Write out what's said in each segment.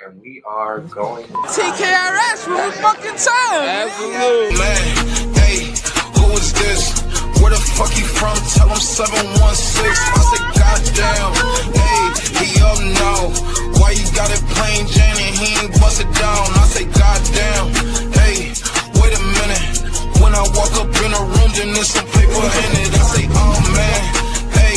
And we are going. TKRS, what we fucking time? Absolutely. Man, hey, who is this? Where the fuck he from? Tell him 716. I say, goddamn. Hey, he up now. Why you got it plain Jane and he ain't bust it down? I say, goddamn. Hey, wait a minute. When I walk up in a room, then there's some paper in it. I say, oh man. Hey,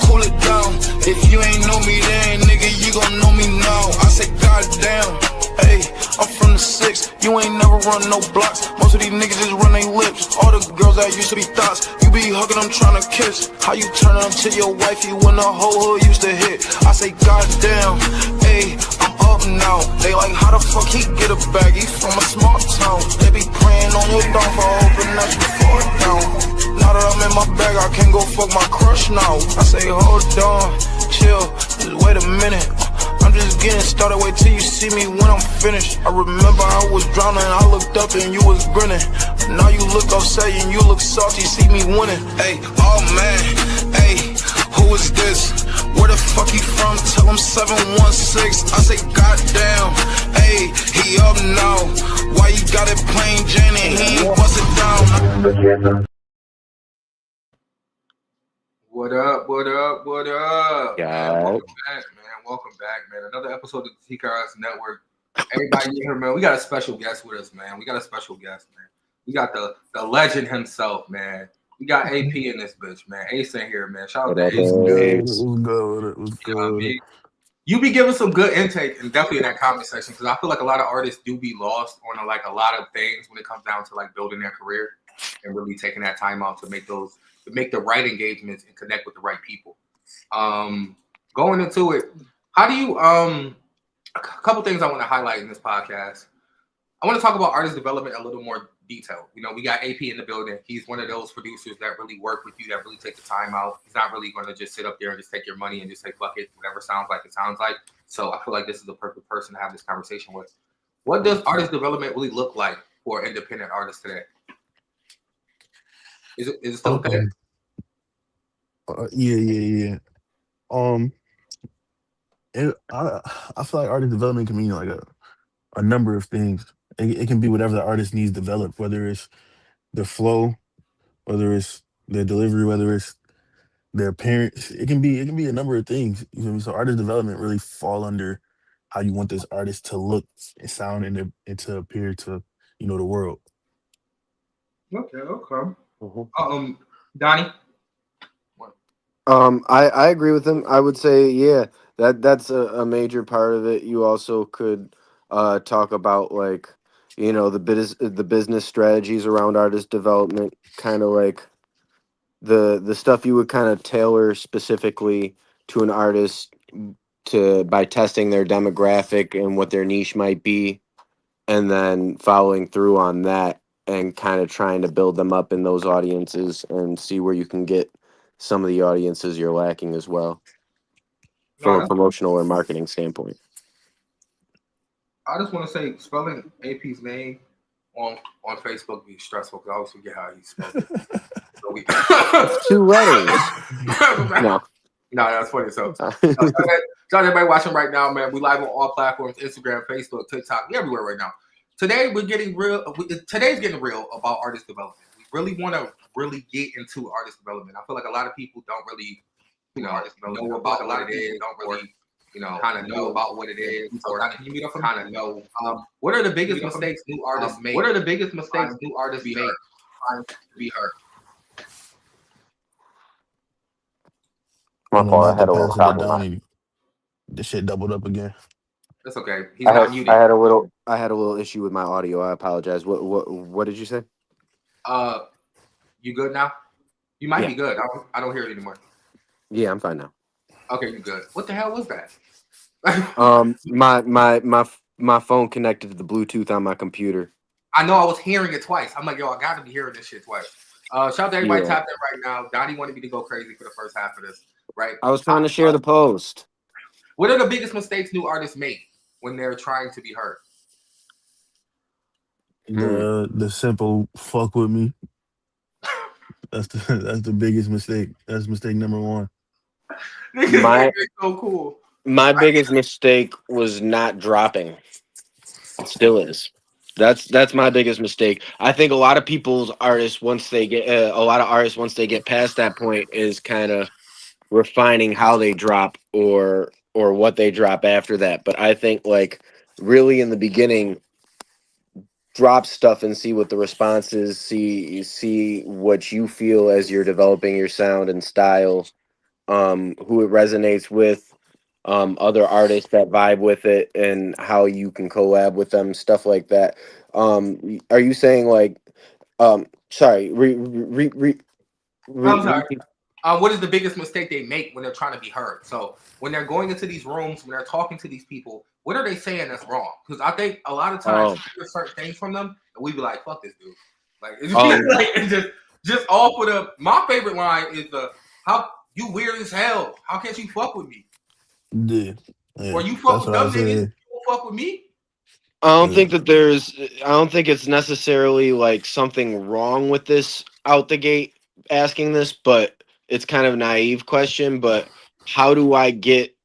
cool it down. If you ain't know me then, nigga, you gon' know me now. I say, goddamn. Hey, I'm from the 6, you ain't never run no blocks. Most of these niggas just run their lips. All the girls that used to be thoughts, you be hugging them trying to kiss. How you turn up to your wifey when the whole hood used to hit? I say, goddamn, hey, I'm up now. They like, how the fuck he get a bag? He from a small town. They be praying on your downfall, hoping that you fall down. Now that I'm in my bag, I can't go fuck my crush now. I say, hold on, chill, just wait a minute. I'm just getting started, wait till you see me when I'm finished. I remember I was drowning, I looked up and you was grinning. Now you look upset and you look salty, see me winning. Hey, oh man, hey, who is this? Where the fuck he from? Tell him 716. I say, goddamn, hey, he up now. Why you got it plain Jane and he ain't bust it down? What up? What up? What up? Yeah. Man, welcome back, man. Welcome back, man. Another episode of the TKRS Network. Everybody here, man. We got a special guest with us, man. We got a special guest, man. We got the legend himself, man. We got AP in this bitch, man. Ace in here, man. Shout out to Ace. What's good? You be giving some good intake, and definitely in that comment section, because I feel like a lot of artists do be lost on like a lot of things when it comes down to like building their career and really taking that time out to make the right engagements and connect with the right people. Going into it, how do you a couple things I want to highlight in this podcast. I want to talk about artist development a little more detail. You know, we got AP in the building. He's one of those producers that really work with you, that really take the time out. He's not really going to just sit up there and just take your money and just say, fuck it, whatever sounds like it sounds like. So I feel like this is the perfect person to have this conversation with. What does artist development really look like for independent artists today? Is it still okay? Yeah. I feel like artist development can mean like a number of things. It can be whatever the artist needs developed, whether it's their flow, whether it's their delivery, whether it's their appearance. It can be a number of things. You know what I mean? So artist development really fall under how you want this artist to look and sound and to appear to, you know, the world. Okay. Mm-hmm. Donnie. I agree with him. I would say, yeah, that's a major part of it. You also could talk about, like, you know, the business strategies around artist development, kind of like the stuff you would kind of tailor specifically to an artist by testing their demographic and what their niche might be, and then following through on that and kind of trying to build them up in those audiences and see where you can get some of the audiences you're lacking as well from a promotional or marketing standpoint. I just want to say, spelling AP's name on Facebook be stressful because I always forget how he spelled it. It's 2 letters. No, that's funny. So, shout out everybody watching right now, man. We live on all platforms: Instagram, Facebook, TikTok, we everywhere right now. Today we're getting real. Today's getting real about artist development. We really want to get into artist development. I feel like a lot of people don't really, know about a lot of it. Don't really, kind of know about what it is, or kind of know. What are the biggest mistakes new artists make? What are the biggest mistakes new artists make trying to be heard? My fault. I had a little problem. This shit doubled up again. That's okay. He's not muted. I had a little issue with my audio. I apologize. What did you say? You good now? You might be good. I don't hear it anymore. Yeah, I'm fine now. Okay, you good. What the hell was that? My phone connected to the Bluetooth on my computer. I know I was hearing it twice. I'm like, yo, I got to be hearing this shit twice. Shout out to everybody tapped in right now. Donnie wanted me to go crazy for the first half of this, right? I was trying to share the post. What are the biggest mistakes new artists make when they're trying to be heard? The simple fuck with me. That's the biggest mistake. That's mistake number one. Niggas think they're so cool. My biggest mistake was not dropping. It still is. That's my biggest mistake. I think a lot of people's artists once they get a lot of artists once they get past that point is kind of refining how they drop or what they drop after that. But I think like really in the beginning, drop stuff and see what the response is. See what you feel as you're developing your sound and style. Who it resonates with, other artists that vibe with it, and how you can collab with them, stuff like that. Are you saying like, sorry, I'm sorry. re- What is the biggest mistake they make when they're trying to be heard? So when they're going into these rooms, when they're talking to these people, what are they saying that's wrong? Because I think a lot of times oh, we hear certain things from them, and we be like, "Fuck this dude." Like it's um, like it's just all for the. My favorite line is the how you weird as hell. How can't you fuck with me? Yeah, Or yeah, you fuck that's with what I them niggas, said. you won't fuck with me. Yeah. I don't think it's necessarily like something wrong with this out the gate asking this, but it's kind of a naive question. But how do I get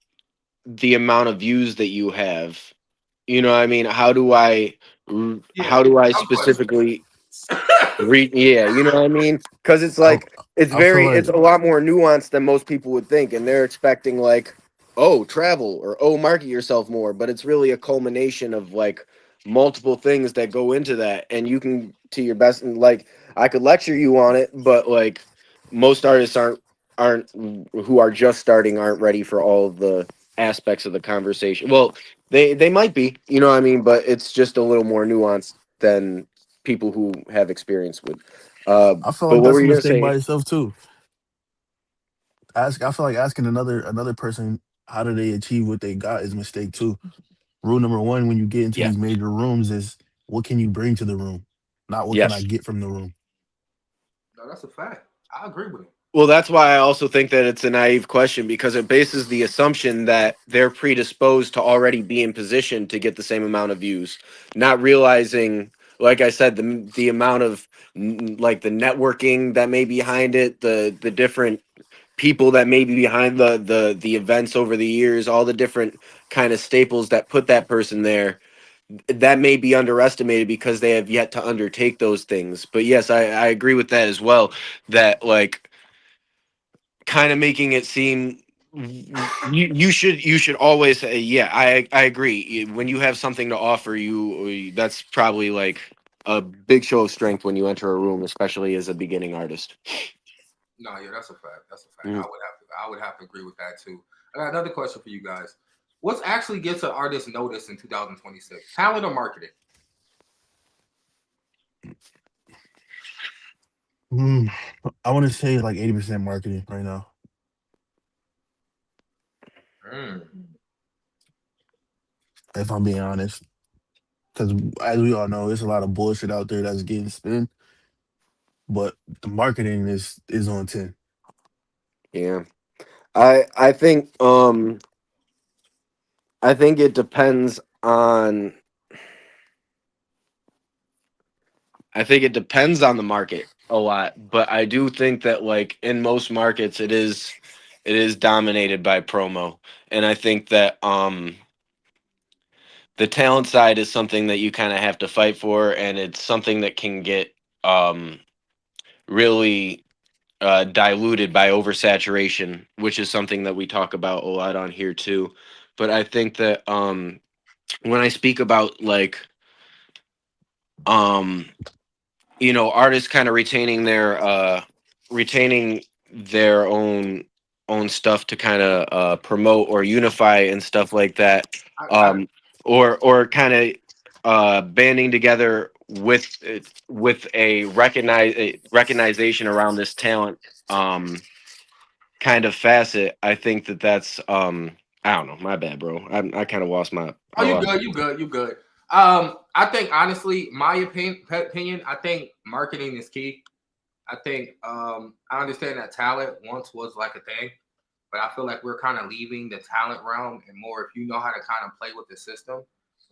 the amount of views that you have? You know what I mean? Yeah, How do I dumb question. specifically yeah, you know what I mean? Because it's I, like I feel it's like a lot more nuanced than most people would think, and they're expecting like, oh, travel or oh, market yourself more, but it's really a culmination of like multiple things that go into that, and you can to your best and like I could lecture you on it, but like most artists aren't who are just starting aren't ready for all of the aspects of the conversation. Well, they might be, you know what I mean, but it's just a little more nuanced than people who have experience with. Uh, I feel but like what that's were a you gonna mistake by say? itself too. I feel like asking another person how do they achieve what they got is a mistake too. Rule number one when you get into Yeah. these major rooms is what can you bring to the room, not what can I Yes. get from the room. No, that's a fact. I agree with it. Well, that's why I also think that it's a naive question because it bases the assumption that they're predisposed to already be in position to get the same amount of views, not realizing, like I said, the amount of like the networking that may be behind it, the different people that may be behind the events over the years, all the different kind of staples that put that person there that may be underestimated because they have yet to undertake those things. But yes, I agree with that as well. That like kind of making it seem you should always say yeah. I agree. When you have something to offer, you that's probably like a big show of strength when you enter a room, especially as a beginning artist. No, yeah, that's a fact. That's a fact. Mhm. I would have to agree with that too. I got another question for you guys. What's actually gets an artist noticed in 2026? Talent or marketing? Mm, I want to say like 80% marketing right now. Mm. If I'm being honest, because as we all know, there's a lot of bullshit out there that's getting spin, but the marketing is on 10. Yeah, I think I think it depends on I think it depends on the market a lot, but I do think that like in most markets it is dominated by promo. And I think that the talent side is something that you kind of have to fight for, and it's something that can get um really diluted by oversaturation, which is something that we talk about a lot on here too. But I think that when I speak about like um artists kind of retaining their own stuff to kind of promote or unify and stuff like that, I or kind of banding together with a recognition around this talent um kind of facet. I think that that's I don't know, my bad, bro. I kind of lost my Oh, I you lost good. You good. You good. I think honestly, my opinion, I think marketing is key. I think I understand that talent once was like a thing, but I feel like we're kind of leaving the talent realm and more if you know how to kind of play with the system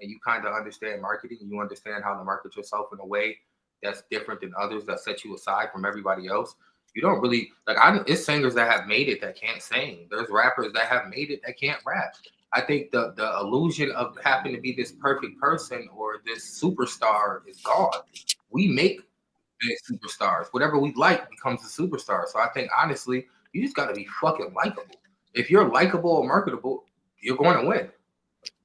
and you kind of understand marketing, you understand how to market yourself in a way that's different than others that set you aside from everybody else. You don't really like. It's singers that have made it that can't sing. There's rappers that have made it that can't rap. I think the illusion of having to be this perfect person or this superstar is gone. We make big superstars. Whatever we like becomes a superstar. So I think honestly, you just got to be fucking likable. If you're likable or marketable, you're going to win.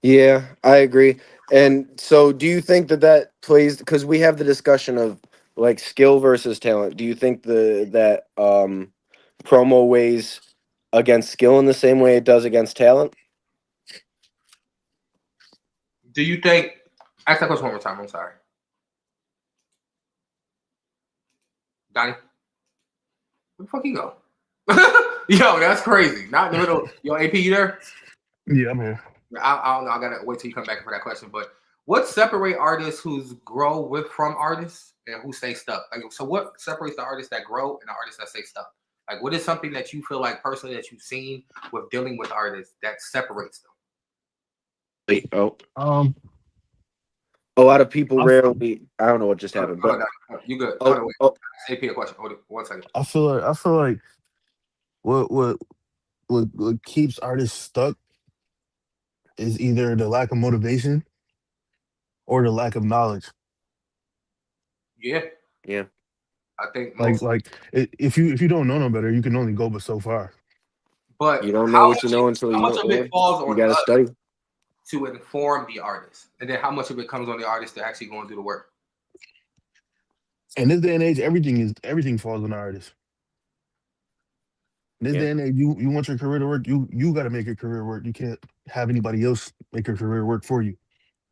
Yeah, I agree. And so, do you think that that plays? Because we have the discussion of like skill versus talent. Do you think that promo weighs against skill in the same way it does against talent? Do you think? Ask that question one more time. I'm sorry, Donnie. Where the fuck you go? Yo, that's crazy. Not in the middle. Yo, AP, you there? Yeah, I'm here. I don't know. I gotta wait till you come back for that question. But what separate artists who's grow with from artists and who stay stuck? Like, so what separates the artists that grow and the artists that stay stuck? Like, what is something that you feel like personally that you've seen with dealing with artists that separates them? Wait, oh, Um, a lot of people I f- rarely. I don't know what just happened, Hold but on, you good? Hold oh, on, wait. oh, AP a question. Hold it 1 second. I feel like what keeps artists stuck is either the lack of motivation or the lack of knowledge. Yeah, yeah, I think Like most. like if you don't know no better, you can only go but so far. you But don't know what you know until how you much know. of Yeah, it falls you on got to us study. to inform the artist, and then how much of it comes on the artist to actually go and do the work? In this day and age, everything falls on the artist. In this Yeah. day and age, you want your career to work, you got to make your career work. You can't have anybody else make your career work for you.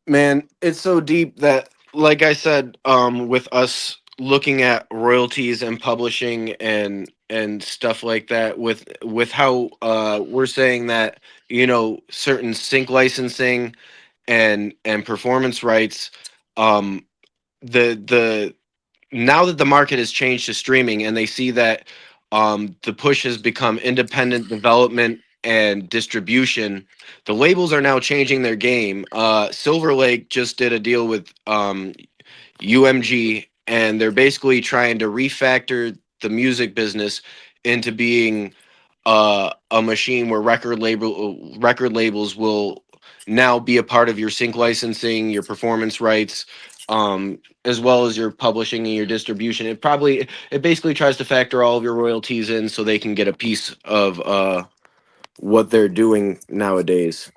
Man, it's so deep that, like I said, with us looking at royalties and publishing and stuff like that, with how we're saying that certain sync licensing and performance rights, um, the now that the market has changed to streaming and they see that the push has become independent development and distribution, the labels are now changing their game. Silver Lake just did a deal with UMG, and they're basically trying to refactor the music business into being a machine where record labels will now be a part of your sync licensing, your performance rights, as well as your publishing and your distribution. It basically tries to factor all of your royalties in so they can get a piece of what they're doing nowadays.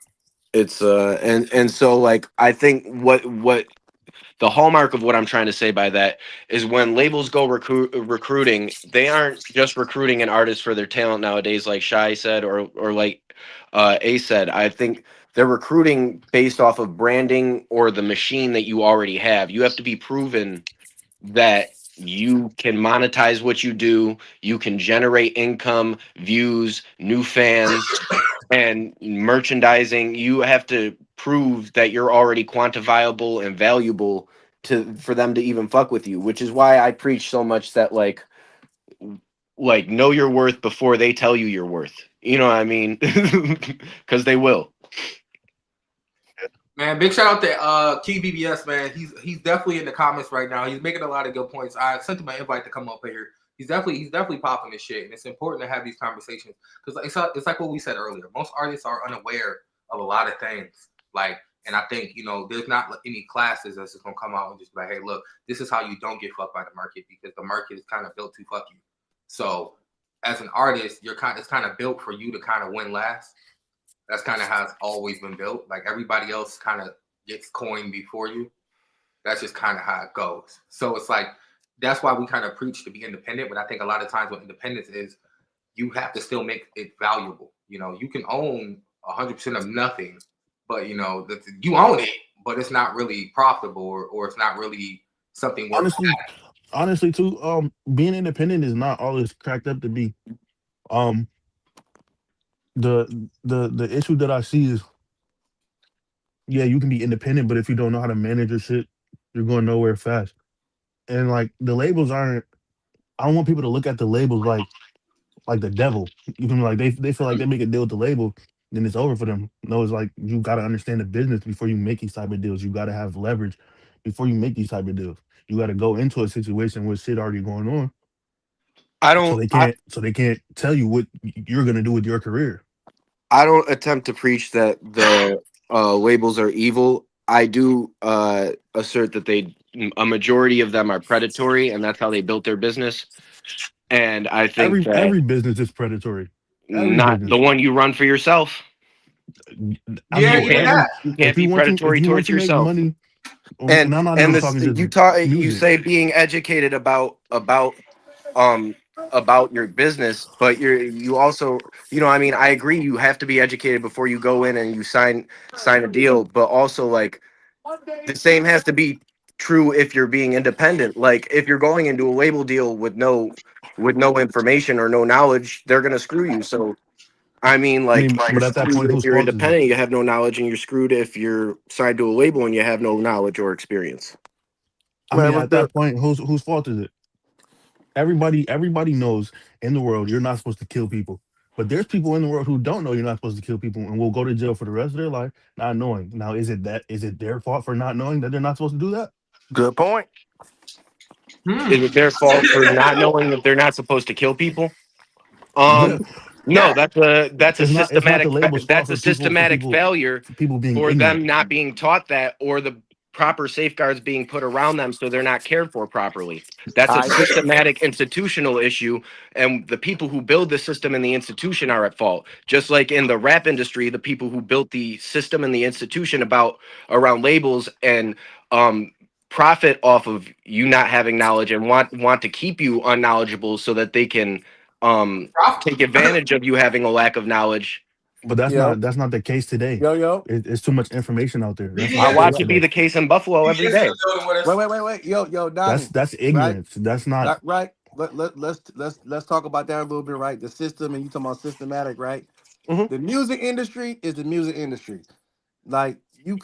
It's and so like I think what the hallmark of what I'm trying to say by that is when labels go recruiting, they aren't just recruiting an artist for their talent nowadays, like Shai said, or like A said. I think they're recruiting based off of branding or the machine that you already have. You have to be proven that you can monetize what you do, you can generate income, views, new fans, and merchandising. You have to prove that you're already quantifiable and valuable to for them to even fuck with you, which is why I preach so much that like know your worth before they tell you your worth. You know what I mean? Cuz they will. Man, big shout out to Key BBS, man. He's definitely in the comments right now. He's making a lot of good points. I sent him an invite to come up here. He's definitely popping this shit, and it's important to have these conversations because it's like what we said earlier. Most artists are unaware of a lot of things. Like, and I think there's not any classes that's just gonna come out and just be like, hey, look, this is how you don't get fucked by the market because the market is kind of built to fuck you. So, as an artist, it's kind of built for you to kind of win last. That's kind of how it's always been built. Like everybody else kind of gets coined before you. That's just kind of how it goes. So it's like that's why we kind of preach to be independent. But I think a lot of times what independence is, you have to still make it valuable. You can own 100% of nothing, but you own it, but it's not really profitable or it's not really something worth. Honestly, honestly too, being independent is not all it's cracked up to be. Um, the issue that I see is, yeah, you can be independent, but if you don't know how to manage your shit, you're going nowhere fast. And like the labels aren't. I don't want people to look at the labels like the devil. You can like they feel like they make a deal with the label, then it's over for them. No, it's like you got to understand the business before you make these type of deals. You got to have leverage before you make these type of deals. You got to go into a situation with shit already going on I So don't. they can't. So they can't tell you what you're gonna do with your career. I don't attempt to preach that the labels are evil. I do assert that a majority of them are predatory, and that's how they built their business. And I think that Every business is predatory. Every not business. the one you run for yourself. I Yeah, You mean, even can't. that. You if can't be if predatory you want towards to make yourself. money, and I'm not And even this talking just you music. say being educated um about your business, but you also, I mean, I agree you have to be educated before you go in and you sign a deal, but also like the same has to be true if you're being independent. Like if you're going into a label deal with no information or no knowledge, they're gonna screw you. So I mean, I like mean, you're but at that screwed point, if whose you're fault is it? independent, you have no knowledge, and you're screwed if you're signed to a label and you have no knowledge or experience. I Man, mean, but at that point, whose fault is it? Everybody knows in the world you're not supposed to kill people. But there's people in the world who don't know you're not supposed to kill people and will go to jail for the rest of their life not knowing. Now, is it their fault for not knowing that they're not supposed to do that? good point. Hmm. Is it their fault for not knowing that they're not supposed to kill people? Yeah, No, Yeah. that's a it's not the systematic label's fault failure for people being for ignorant. them not being taught that, or the proper safeguards being put around them so they're not cared for properly. That's a I systematic institutional issue, and the people who build the system and the institution are at fault. Just like in the rap industry, the people who built the system and the institution about around labels and um profit off of you not having knowledge and want to keep you unknowledgeable so that they can um take advantage of you having a lack of knowledge. But yo that's not the case today. yo. It's too much information out there. That's not I the BBS, Hey, case watch yo, it be today. the case in Buffalo every BBS in day. the building with us. wait. Yo, Donnie, That's right? ignorance. That's not. Right. Let's talk about that a little bit, right? The system, and you talking about systematic, right? Mhm. The music industry is the music industry. Like you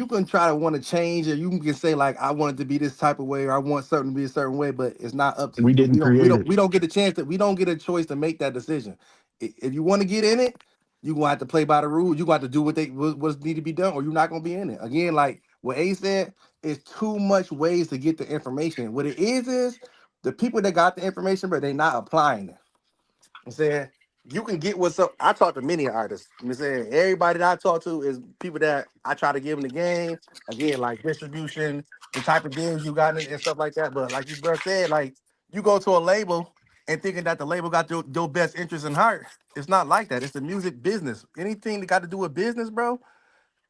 can try to want to change it. You can say like I want it to be this type of way, or I want something to be a certain way, but it's not up to We you. didn't create it. We don't get the chance that we don't get a choice to make that decision. If you want to get in it, you gonna have to play by the rules. You gonna have to do what's need to be done, or you're not gonna be in it. Again, like what A said, it's too much ways to get the information. What it is the people that got the information, but they not applying it. I'm saying you can get what's up. I talk to many artists. I'm saying everybody that I talk to is people that I try to give them the game. Again, like distribution, the type of deals you got and stuff like that. But like you bro said, like you go to a label and thinking that the label got your best interest in heart. It's not like that. It's the music business. Anything that got to do with business, bro.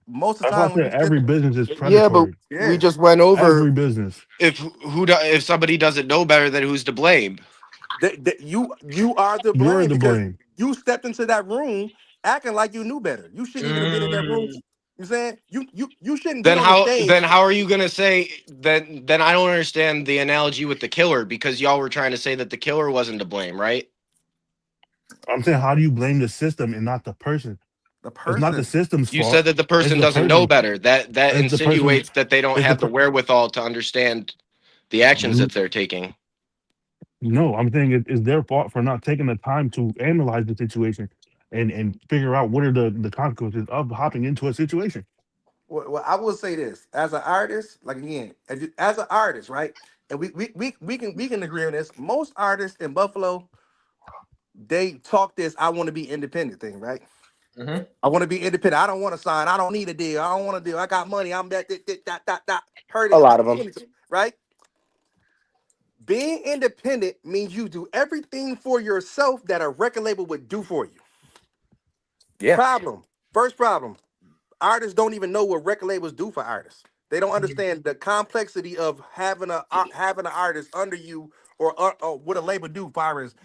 Most of the That's why I time when you said sit, every business is Yeah, but predatory. we yeah, just went over Every business. if somebody doesn't know better, then who's to blame? you are the You're blame to because blame. you stepped into that room acting like you knew better. You shouldn't even have been in that room. Mm. You saying you shouldn't get Then on the how stage. are you gonna say then I don't understand the analogy with the killer, because y'all were trying to say that the killer wasn't to blame, right? I'm saying, how do you blame the system and not the person? The It's not the person. system's You fault. said that the It's person the doesn't know person. better. That It's the person's. insinuates that they don't It's the. have the wherewithal to understand the actions Per- that they're taking. No, I'm saying it's their fault for not taking the time to analyze the situation and figure out what are the consequences of hopping into a situation. Well, I will say this as an artist, like again, as an artist, right? And we can agree on this. Most artists in Buffalo, they talk this "I want to be independent" thing, right? Mm-hmm. I want to be independent. I don't want to sign. I don't need a deal. I don't want a deal. I got money. I'm that. Heard A it, lot of them. right? Being independent means you do everything for yourself that a record label would do for you. Yeah. Problem. First problem. Artists don't even know what record labels do for artists. They don't understand the complexity of having an artist under you or what a label do for artists.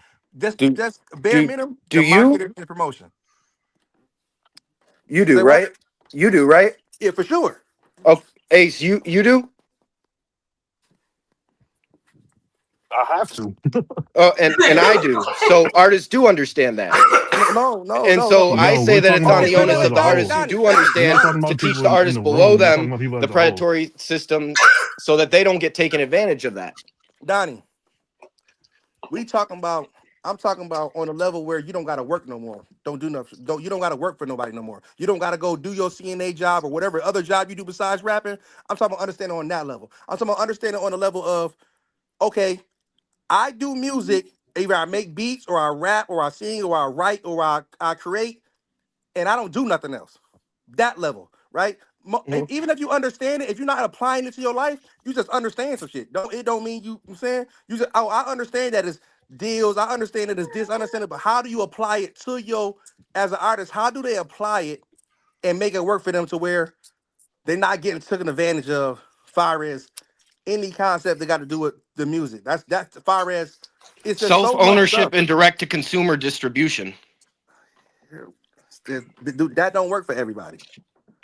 Do Just bare do minimum, do the you marketing and promotion. you do, Say what? right? You do, right? Yeah, for sure. Oh, Ace, you do? I have to. And I do. So artists do understand that. And so I No, say we're that talking it's about on the the Wait, people onus as of a the Donnie, artists whole. who Donnie, do We're not understand talking to about teach people the in artists the below room. We're talking them about people as the a whole. predatory system so that they don't get taken advantage of that. Donnie. We talking about. I'm talking about on a level where you don't got to work no more. Don't do nothing. Don't you don't got to work for nobody no more. You don't got to go do your CNA job or whatever other job you do besides rapping. I'm talking about understanding on that level. I'm talking about understanding on the level of okay, I do music Either I make beats or I rap or I sing or I write or I create, and I don't do nothing else. That level, right? Mhm. Even if you understand it, if you're not applying it to your life, you just understand some shit. It don't mean I'm saying you just, oh, I understand that it's deals. I understand that it's this. I understand it, but how do you apply it to your as an artist? How do they apply it and make it work for them to where they're not getting taken advantage of? Far as any concept they got to do with the music. That's far as it's just Self so much ownership stuff. and direct to consumer distribution. That don't work for everybody.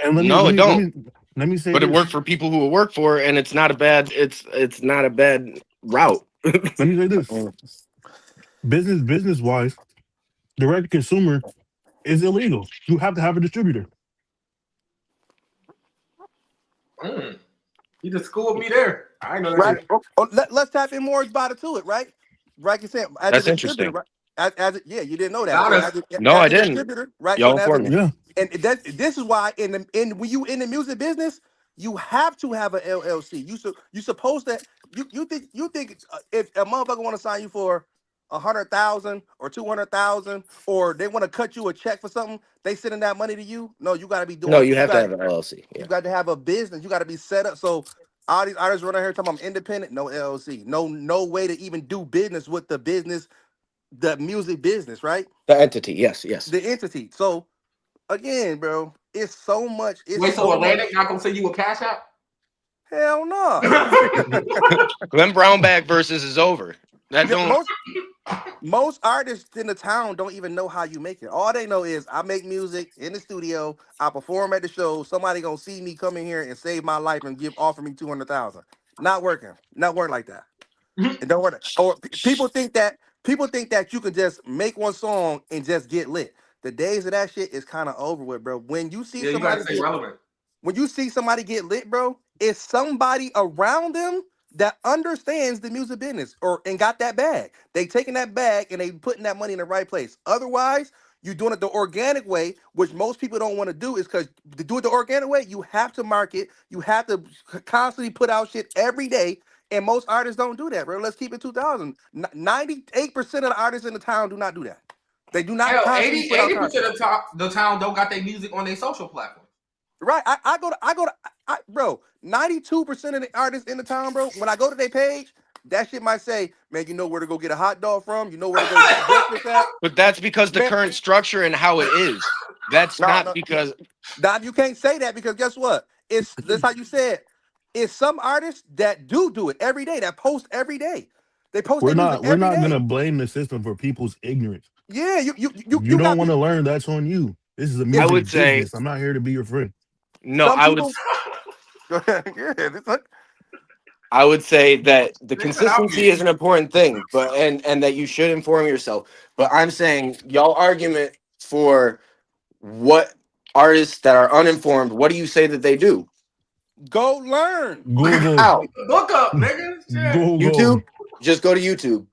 And No, it don't. let me say But it this. worked for people who it work for, and it's not a bad. It's not a bad route. Let me say this. Mm. Business wise, direct to consumer is illegal. You have to have a distributor. You just schooled me there. I didn't know that Right. shit. Let's tap in more about it to it, right? Like you said, as a That's distributor, interesting. right? Yeah, you didn't know that. Not So us. No, as I a didn't. distributor, right? So Y'all as a, informed me. Yeah. and this is why when you in the music business, you have to have an LLC. You supposed to you think if a motherfucker want to sign you for 100,000 or 200,000 or they want to cut you a check for something, they sending that money to you. No, you got to be No, doing. you have to have an LLC. You Yeah. got to have a business. You got to be set up. So all these artists running here talking I'm independent, no LLC, no way to even do business with the business, the music business, right? The entity. Yes. Yes. The entity. So again, bro, it's so much. It's Wait, so so much. Atlantic not gonna send you a cash app? Hell no. Glenn Brownback versus is over. That Yeah, don't. most artists in the town don't even know how you make it. All they know is I make music in the studio. I perform at the show. Somebody gonna see me come in here and save my life and offer me 200,000. Not working. Not work like that. It don't work. Or people think that you can just make one song and just get lit. The days of that shit is kind of over with, bro. Yeah, you gotta stay relevant. When you see somebody get lit, bro, it's somebody around them that understands the music business or and got that bag. They taking that bag and they putting that money in the right place. Otherwise, you doing it the organic way, which most people don't want to do, is because to do it the organic way, you have to market, you have to constantly put out shit every day. And most artists don't do that, bro. Let's keep it 2000. 98% of the artists in the town do not do that. They do not Hell, constantly 80 put out percent content. of the town don't got their music on their social platform. Right. Bro, 92% of the artists in the town, bro, when I go to their page, that shit might say, man, you know where to go get a hot dog from? You know where to go get breakfast at? But that's because the Man, current structure and how it is. That's not no. because. Don, you can't say that because guess what? It's that's how you said. It's some artists that do it every day, that post every day. They post their music We're every not day. gonna blame the system for people's ignorance. Yeah, You you don't got want to people. learn, that's on you. This is a I Yeah, would music say business. I'm not here to be your friend. no. some people. Yeah, I would say that the They cut out consistency music. is an important thing, but and that you should inform yourself. But I'm saying y'all argument for what artists that are uninformed, what do you say that they do? go learn. Google, How? Look up, nigga. Shit. Google. YouTube? Just go to YouTube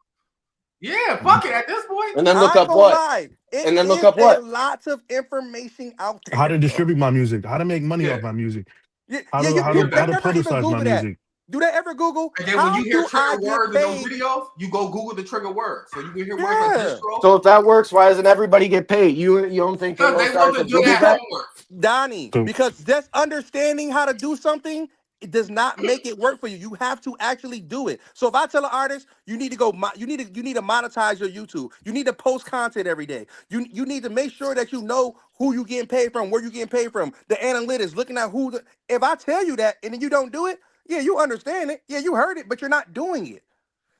Yeah, fuck it at this point. and then look I ain't up gonna what? lie. It And then look is up a what? lot of information out How there, to bro. distribute my music, how to make money Yeah. off my music, Yeah, how yeah. to Yeah, They that. how to never even publicize my Google that. music. Do they ever Google And then when you how hear do I trigger get words in those paid? videos, you go Google the trigger word. So you can hear words like Yeah, distro. So if that works, why doesn't everybody get paid? You don't think that Because they most artists wasn't have doing Googled that because that? homework. Donnie, So because just understanding how to do something, it does not make it work for you. You have to actually do it. So if I tell an artist, you need to go, you need to monetize your YouTube. You need to post content every day. You need to make sure that you know who you getting paid from, where you getting paid from, the analytics, looking at who. If I tell you that and then you don't do it, yeah, you understand it. Yeah, you heard it, but you're not doing it.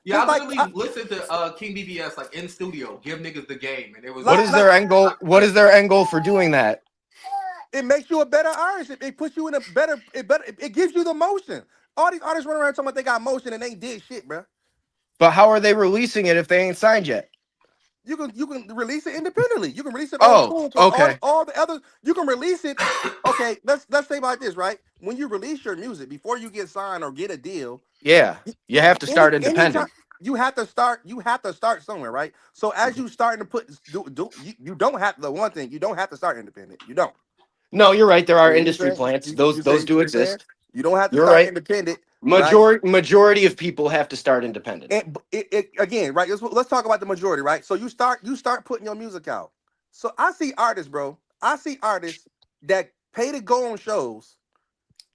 Yeah, Just I like, literally listened to King BBS like in studio, give niggas the game, and it was What like, is their end goal? like What is their end goal for doing that? it makes you a better artist. It puts you in a better. It gives you the motion. All these artists running around talking about they got motion and they did shit, bro. But how are they releasing it if they ain't signed yet? You can release it independently. You can release it on Oh, Tune. okay. All the other you can release it. Okay, let's say about this, right? When you release your music before you get signed or get a deal, Yeah. You have to start anytime independent. you have to start somewhere, right? So as you starting to you don't have the one thing, you don't have to start independent. You don't. No, you're right. There are You industry saying plants. you Those do saying exist. You don't have to You're start right. independent, right? Majority of people have to start independent. And again, right? Let's talk about the majority, right? So you start putting your music out. So I see artists, bro. I see artists that pay to go on shows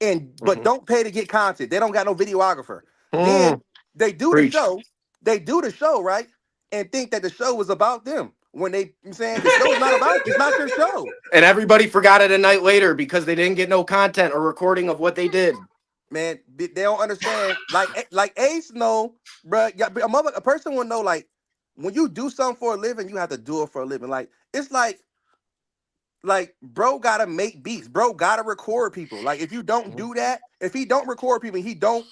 and but Mhm. don't pay to get content. They don't got no videographer. Then Mm, they do the preach. show. They do the show, right? And think that the show was about them. When I'm saying the show is not about, it's not your show. And everybody forgot it a night later because they didn't get no content or recording of what they did. Man, they don't understand. Like Ace know, bro. Yeah, a person will know. Like when you do something for a living, you have to do it for a living. Like it's like bro gotta make beats. Bro gotta record people. Like if you don't Mhm. do that, if he don't record people, he don't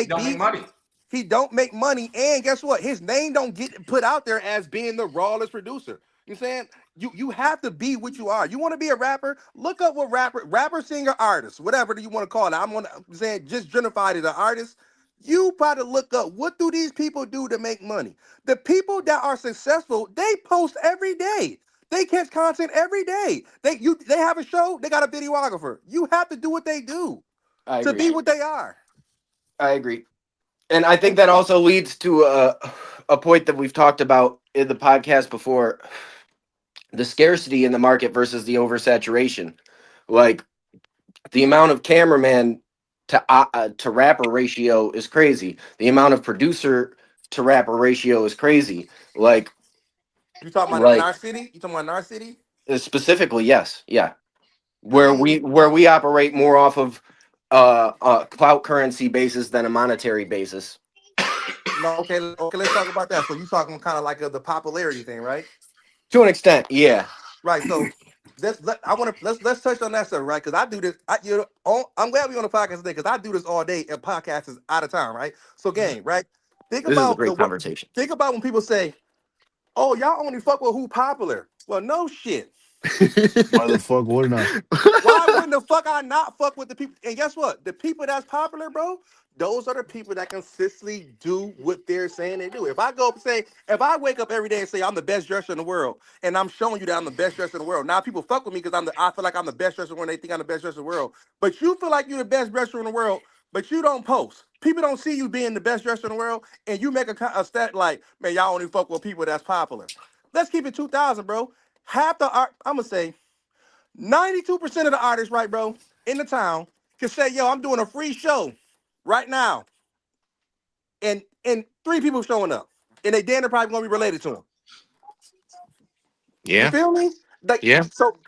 You make don't make beats. money. He don't make money, and guess what? His name don't get put out there as being the rawest producer. You know what I'm saying? You have to be what you are. You want to be a rapper? Look up what rapper, singer, artist, whatever you want to call it. I'm saying just gentrified as an artist. You probably look up what do these people do to make money. The people that are successful, they post every day. They catch content every day. They have a show. They got a videographer. You have to do what they do I to agree. be what they are. I agree. And I think And that also leads to a point that we've talked about in the podcast before: the scarcity in the market versus the oversaturation. Like the amount of cameraman to rapper ratio is crazy. The amount of producer to rapper ratio is crazy. Like you talking about in like our city? You talking about in our city? specifically, yes, yeah. I Where mean, we operate more off of clout currency basis than a monetary basis. no, okay. Let's talk about that. So you talking kind of like the popularity thing, right? To an extent, yeah. Right. So I want to let's touch on that stuff, right? Because I do this. I'm glad we're on the podcast today because I do this all day and podcasts is out of time, right? So, Mhm. gang, right? Think This is a about great conversation. think about when people say, "Oh, y'all only fuck with who popular." Well, no shit. Why the fuck wouldn't I? Why wouldn't the fuck I not fuck with the people? And guess what? The people that's popular, bro, those are the people that consistently do what they're saying they do. If I wake up every day and say I'm the best dresser in the world, and I'm showing you that I'm the best dresser in the world, now people fuck with me because I feel like I'm the best dresser when they think I'm the best dresser in the world. But you feel like you're the best dresser in the world, but you don't post. People don't see you being the best dresser in the world, and you make a stat like, man, y'all only fuck with people that's popular. Let's keep it 2,000, bro. Half the art, I'm gonna say 92% of the artists, right, bro, in the town can say, yo, I'm doing a free show right now. And three people showing up. And they damn near probably gonna be related to him. You Yeah, feel me? Like yeah, so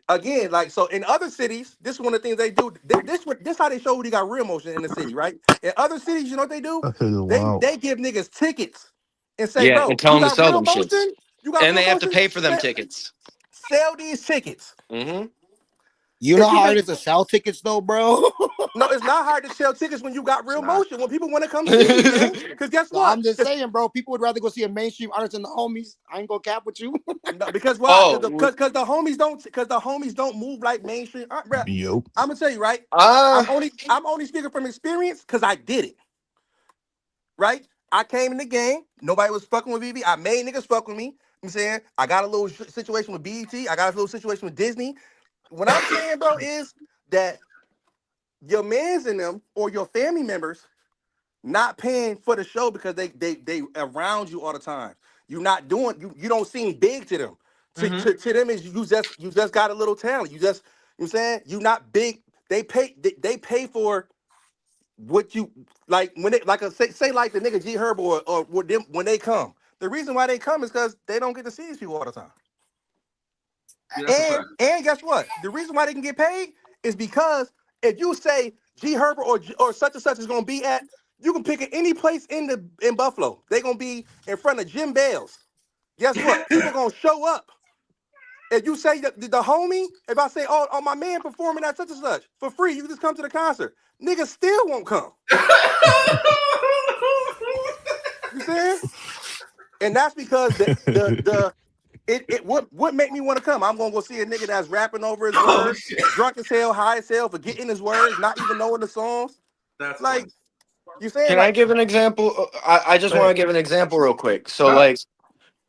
again, like so in other cities, this is one of the things they do. This how they show who they got real motion in the city, right? In other cities, you know what they do? Wow. They give niggas tickets and say, yeah. And bro, tell you them to got sell real them shits, motion? You got and real they have to motion? pay for them tickets. Sell these tickets. Hmm. You know If how you hard make it is to sell tickets though, bro? No, it's not hard to sell tickets when you got It's real not. motion. When people want to come see you, gang. Because guess No, what? I'm just saying, bro. People would rather go see a mainstream artist than the homies. I ain't gonna cap with you. No, because why? Because Oh, the homies don't move like mainstream. Bruh, Yup. I'm gonna tell you right. uh, I'm only speaking from experience because I did it. Right. I came in the game. Nobody was fucking with BB. I made niggas fuck with me. I'm saying I got a little situation with BET. I got a little situation with Disney. What I'm saying, bro, is that your mans in them or your family members not paying for the show because they around you all the time. You're not doing you don't seem big to them. Mhm. To them is you just got a little talent. You know what I'm saying you not big. They pay for what you like when they like a say like the nigga G Herb or when they come. The reason why they come is because they don't get to see these people all the time. Yeah, that's a And fact. and guess what? The reason why they can get paid is because if you say G Herbert or such and such is gonna be at, you can pick at any place in Buffalo. They're gonna be in front of Jim Bales. Guess what? People gonna show up. If you say the homie, if I say, oh, my man performing at such and such for free, you can just come to the concert. Niggas still won't come. You saying? And that's because what make me want to come? I'm gonna go see a nigga that's rapping over his Oh words, shit, drunk as hell, high as hell, forgetting his words, not even knowing the songs. that's funny. Like you saying, can I like give an example? I just want man, to give an example real quick. So, Huh? like,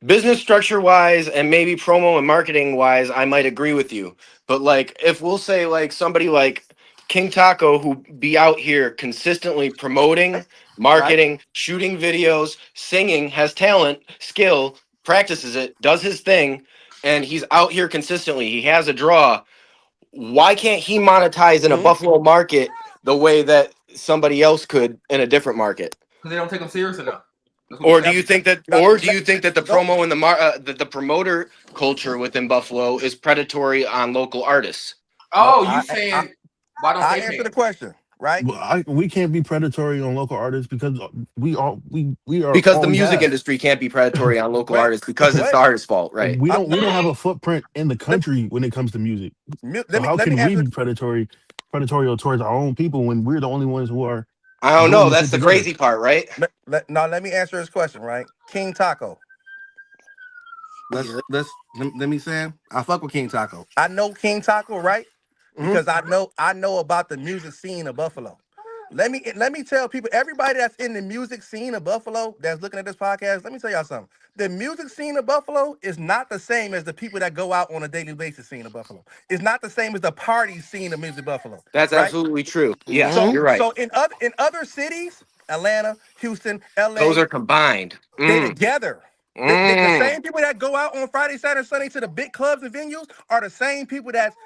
business structure wise and maybe promo and marketing wise, I might agree with you. But like, if we'll say like somebody like King Taco who be out here consistently promoting, marketing, shooting videos, singing, has talent, skill, practices it, does his thing, and he's out here consistently. He has a draw. Why can't he monetize in a Buffalo market the way that somebody else could in a different market? Because they don't take him serious enough. Or do you think that the Nope. promo and the promoter culture within Buffalo is predatory on local artists? No, Oh, you saying why don't I they pay answer the him? question, right? Well, we can't be predatory on local artists because we are Because all the we music have. industry can't be predatory on local Wait, artists because it's the wait. artist's fault, right? We don't have a footprint in the Let, country when it comes to music. So let me how let me can we answer. be predatorial towards our own people when we're the only ones who are I don't doing know. the That's shit the together? crazy part, right? Now let me answer this question, right? King Taco. Let me say I fuck with King Taco. I know King Taco, right? Mhm. Because I know about the music scene of Buffalo. Let me tell people, everybody that's in the music scene of Buffalo that's looking at this podcast, let me tell y'all something. The music scene of Buffalo is not the same as the people that go out on a daily basis scene of Buffalo. It's not the same as the party scene of music Buffalo, That's right? absolutely true. Yes, Mm-hmm. you're right. So in other cities, Atlanta, Houston, Those LA, are combined. they together. The Mm. same people that go out on Friday, Saturday, Sunday to the big clubs and venues are the same people that's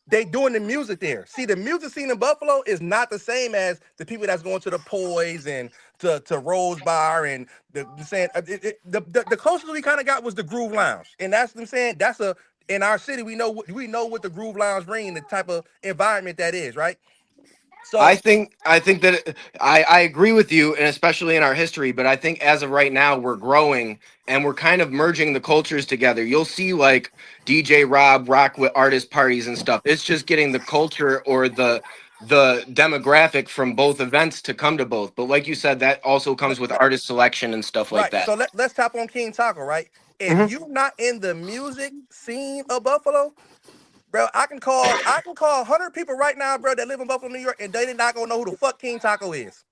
they doing the music there. See, the music scene in Buffalo is not the same as the people that's going to the Poise and to Rose Bar and the saying the closest we kind of got was the Groove Lounge, and that's what I'm saying. That's a in our city we know what the Groove Lounge bring, the type of environment that is, right? So I think that I agree with you, and especially in our history. But I think as of right now, we're growing and we're kind of merging the cultures together. You'll see like DJ Rob rock with artist parties and stuff. It's just getting the culture or the demographic from both events to come to both. But like you said, that also let, comes with artist selection and stuff like right, that. so let's tap on King Taco, right? If Mhm. you not in the music scene of Buffalo, bro, I can call 100 people right now, bro, that live in Buffalo, New York, and they not gonna know who the fuck King Taco is.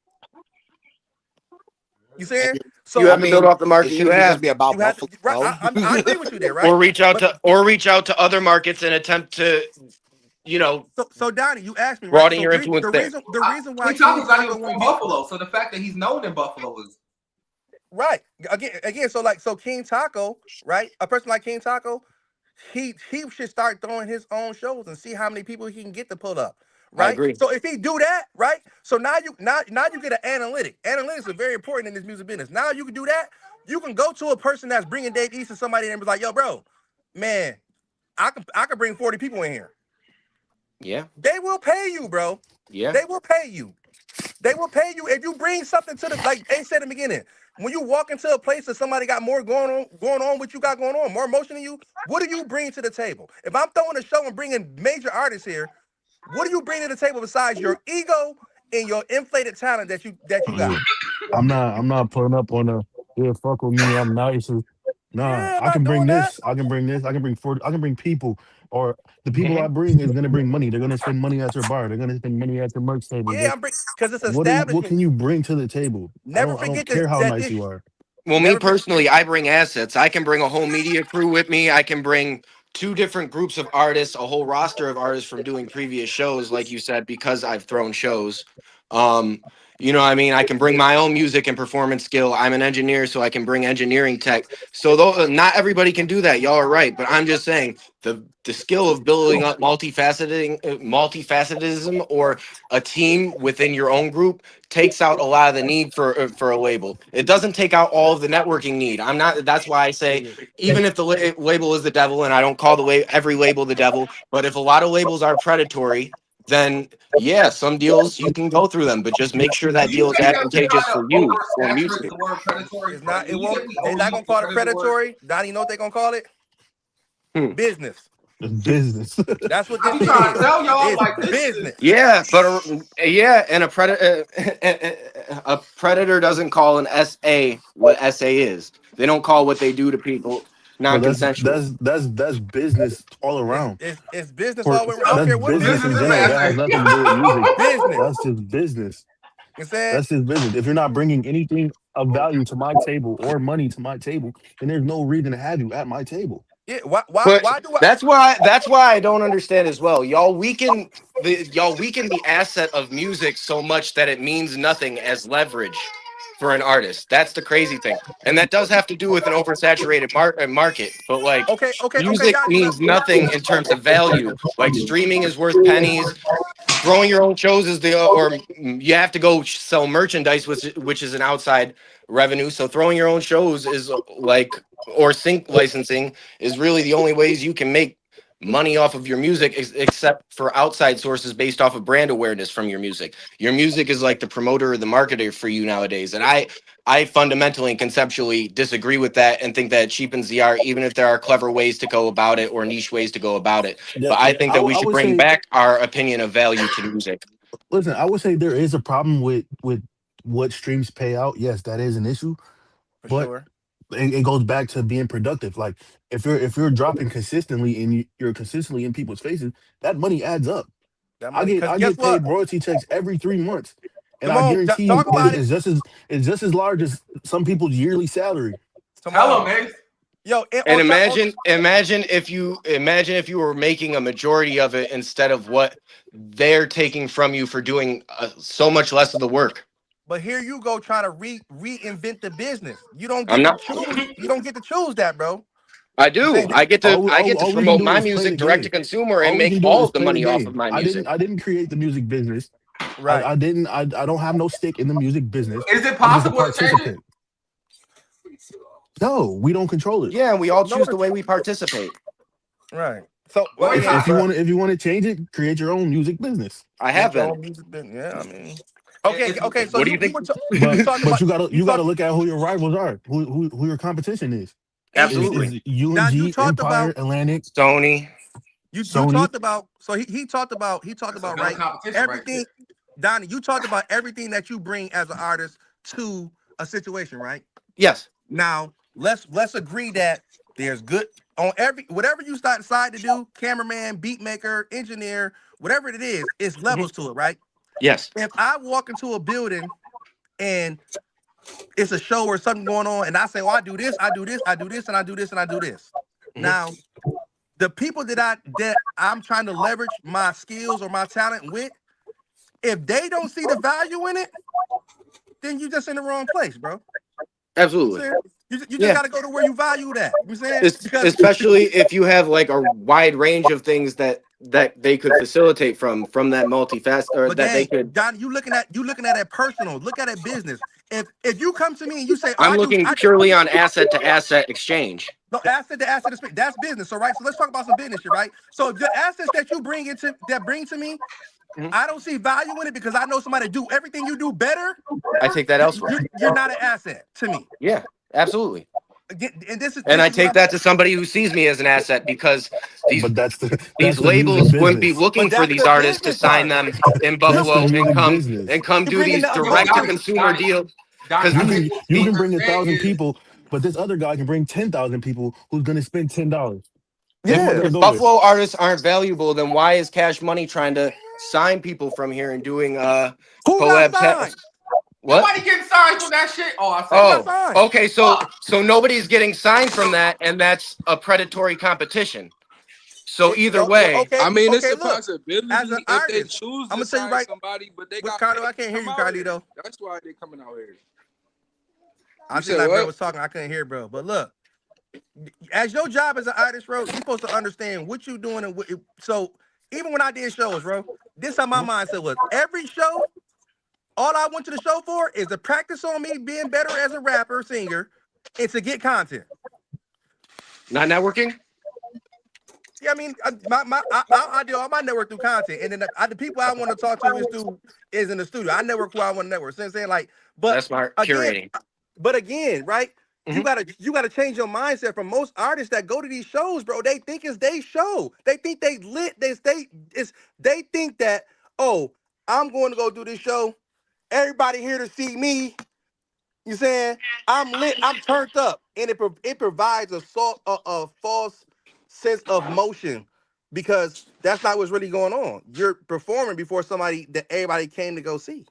You And saying? You So I have to build mean, off the it market you shouldn't just have, be about you have to right. Buffalo. I agree with you there, right? or But reach out to other markets and attempt to you know so Donnie, you asked me right. broaden So your influence there. the reason why King King Taco's not even Taco won't from get Buffalo, so the fact that he's known in Buffalo is right again. So King Taco, right? A person like King Taco, he should start throwing his own shows and see how many people he can get to pull up. I Right. agree. So if he do that, right? So now you get an analytic. Analytics are very important in this music business. Now you can do that. You can go to a person that's bringing Dave East to somebody and be like, yo, bro, man, I can bring 40 people in here. Yeah, They will pay you, bro. yeah. They will pay you. They will pay you if you bring something to the like A said in the beginning. When you walk into a place that somebody got more going on, what you got going on, more emotion than you, what do you bring to the table? If I'm throwing a show and bringing major artists here, what do you bring to the table besides your ego and your inflated talent that you got? Yeah. I'm not putting up on a yeah, fuck with me, I'm nice. Nah, Yeah, I'm I not can bring doing that. this, I can bring this, I can bring 40, I can bring people, or the people I Hmm. bring is gonna bring money. They're gonna spend money at your bar, they're gonna spend money at your merch table. Yeah, I'm bringing because it's What establishment. can you bring to the table? Never I don't forget this care how that nice this you are. Well, me never forget. personally, I bring assets. I can bring a whole media crew with me. I can bring two different groups of artists, a whole roster of artists from doing previous shows, like you said, because I've thrown shows. Um, you know what I mean? I can bring my own music and performance skill. I'm an engineer, so I can bring engineering tech. So though not everybody can do that, y'all are right. But I'm just saying the skill of building up multifacetism or a team within your own group takes out a lot of the need for a label. It doesn't take out all of the networking need. I'm not. That's why I say even if the label is the devil, and I don't call every label the devil, but if a lot of labels are predatory, then yeah, some deals you can go through them, but just make sure do that you deal is think that we advantageous kind of for you for oversaturate music. the word predatory? It's Like, not. do It you won't. think we They're not overuse gonna the call it predatory? predatory. Donnie, you know what they're gonna call it? Hmm. Business. It's business. That's what this I'm shit trying to is. tell y'all, It's like, this is business. Yeah, but yeah, and a predator a predator doesn't call an SA what SA is. They don't call what they do to people But non-consensual. that's business all around. It's business For all the way around. I don't that's care what it business is. business in is general. an That has essay. nothing to do with music. Business. That's just business. You know what I'm saying? That's just business. If you're not bringing anything of value to my table or money to my table, then there's no reason to have you at my table. Yeah, But why do I? that's why I don't understand as well. Y'all weaken the asset of music so much that it means nothing as leverage for an artist. That's the crazy thing, and that does have to do with an oversaturated market. But like, Okay, music Donnie. means nothing in terms of value. Like streaming is worth pennies. Throwing your own shows is you have to go sell merchandise, which is an outside revenue. So throwing your own shows is like, or sync licensing is really the only ways you can make money off of your music, except for outside sources based off of brand awareness from your music. Your music is like the promoter or the marketer for you nowadays, and I fundamentally and conceptually disagree with that and think that it cheapens the art, even if there are clever ways to go about it or niche ways to go about it. Yeah, But I think that we I should would bring say, back our opinion of value to music. listen, I would say there is a problem with what streams pay out. Yes, that is an issue, For but sure. it goes back to being productive. Like if you're dropping consistently and you're consistently in people's faces, that money adds up. That I money, get because I guess get what? paid royalty checks every 3 months, and Come I on, guarantee you talk about it. it's just as large as some people's yearly salary. Come Tell him, on, man. yo. And And on top, on, imagine if you were making a majority of it instead of what they're taking from you for doing so much less of the work. but here you go trying to reinvent the business. You don't I'm get to not. choose. You don't get to choose that, bro. I You do. saying I get to All we can promote do my is play the music direct to game. consumer All and we make can do all is of the play the money off of game. my music. I didn't create the music business. right? I don't have no stick in the music business. Is it I'm just a possible to change it? participant. No, we don't control it. Yeah, and we all No, choose the way we participate. right. So Boy, yeah, Boycott. but If you want to change it, create your own music business. I have create your been. own music business. Yeah, I mean, It's, okay. So What do you you think? were you talking But about you gotta talk look at who your rivals are, who your competition is. and he Absolutely. Is now you UMG, talked Empire, about Atlantic, Sony. you Sony. talked about so he talked about that's a hell of right competition right there. everything. Donnie, you talked about everything that you bring as an artist to a situation, right? Yes. Now let's agree that there's good on every whatever you decide to do, cameraman, beat maker, engineer, whatever it is, it's Mhm. levels to it, right? Yes. If I walk into a building and it's a show or something going on, and I say, "Well, I do this, I do this, I do this, and I do this, and I do this." Mhm. Now, the people that I'm trying to leverage my skills or my talent with, if they don't see the value in it, then you just in the wrong place, bro. Absolutely. See? You just Yeah. got to go to where you value that. You know what I'm saying? Because Especially if you have like a wide range of things that they could facilitate from that multifaceted, or but that they dang, could. Don, you looking at it personal. Look at it business. If you come to me and you say, "Oh, I'm looking I purely on asset to asset exchange. no asset to asset is that's business." So right, so let's talk about some business shit, right? So the assets that you bring to me, Mhm. I don't see value in it because I know somebody do everything you do better. I take that elsewhere. You're not an asset to me. Yeah, absolutely. Again, and And this I is what take I'm. that to somebody who sees me as an asset, because these But these that's the music labels wouldn't be business. looking But for that's these the artists to business sign part. them in That's the Buffalo and music come business. You do bringing these the Yo, direct to Donnie, consumer Donnie, deals. Donnie, Because I think You what can you're bring saying 1,000 is people, but this other guy can bring 10,000 people who's gonna spend $10. Guess what yeah. they're if doing? Buffalo artists aren't valuable, then why is Cash Money trying to sign people from here and doing Who got collab signed? what? nobody getting signed from that shit. Oh, I said Who got Oh, it. signed? okay. Fuck. So nobody's getting signed from that, and that's a predatory competition. So either way, Okay, I mean, it's okay. a Look, as an possibility if they artist, choose I'm to gonna tell you sign right. somebody, but they But got Carlo, paid I to can't hear come you, out here. Carlito. That's why they coming out here. I You think said that bro what? was talking. I couldn't hear, bro. But look, as your job as an artist, bro, you supposed to understand what you doing and what. So even when I did shows, bro, this how my mindset was. Every show, all I went to the show for is to practice on me being better as a rapper, singer, and to get content. not networking. Yeah, I mean, I do all my network through content, and then the people I want to talk to is in the studio. I network who I want to network. So I'm saying like, but That's smart again, curating. right? You Mhm. gotta change your mindset. From most artists that go to these shows, bro, they think it's they show. They think they lit. They think that, oh, I'm going to go do this show. Everybody here to see me. You saying I'm lit, I'm turned up, and it provides a false sense of motion because that's not what's really going on. You're performing before somebody that everybody came to go see.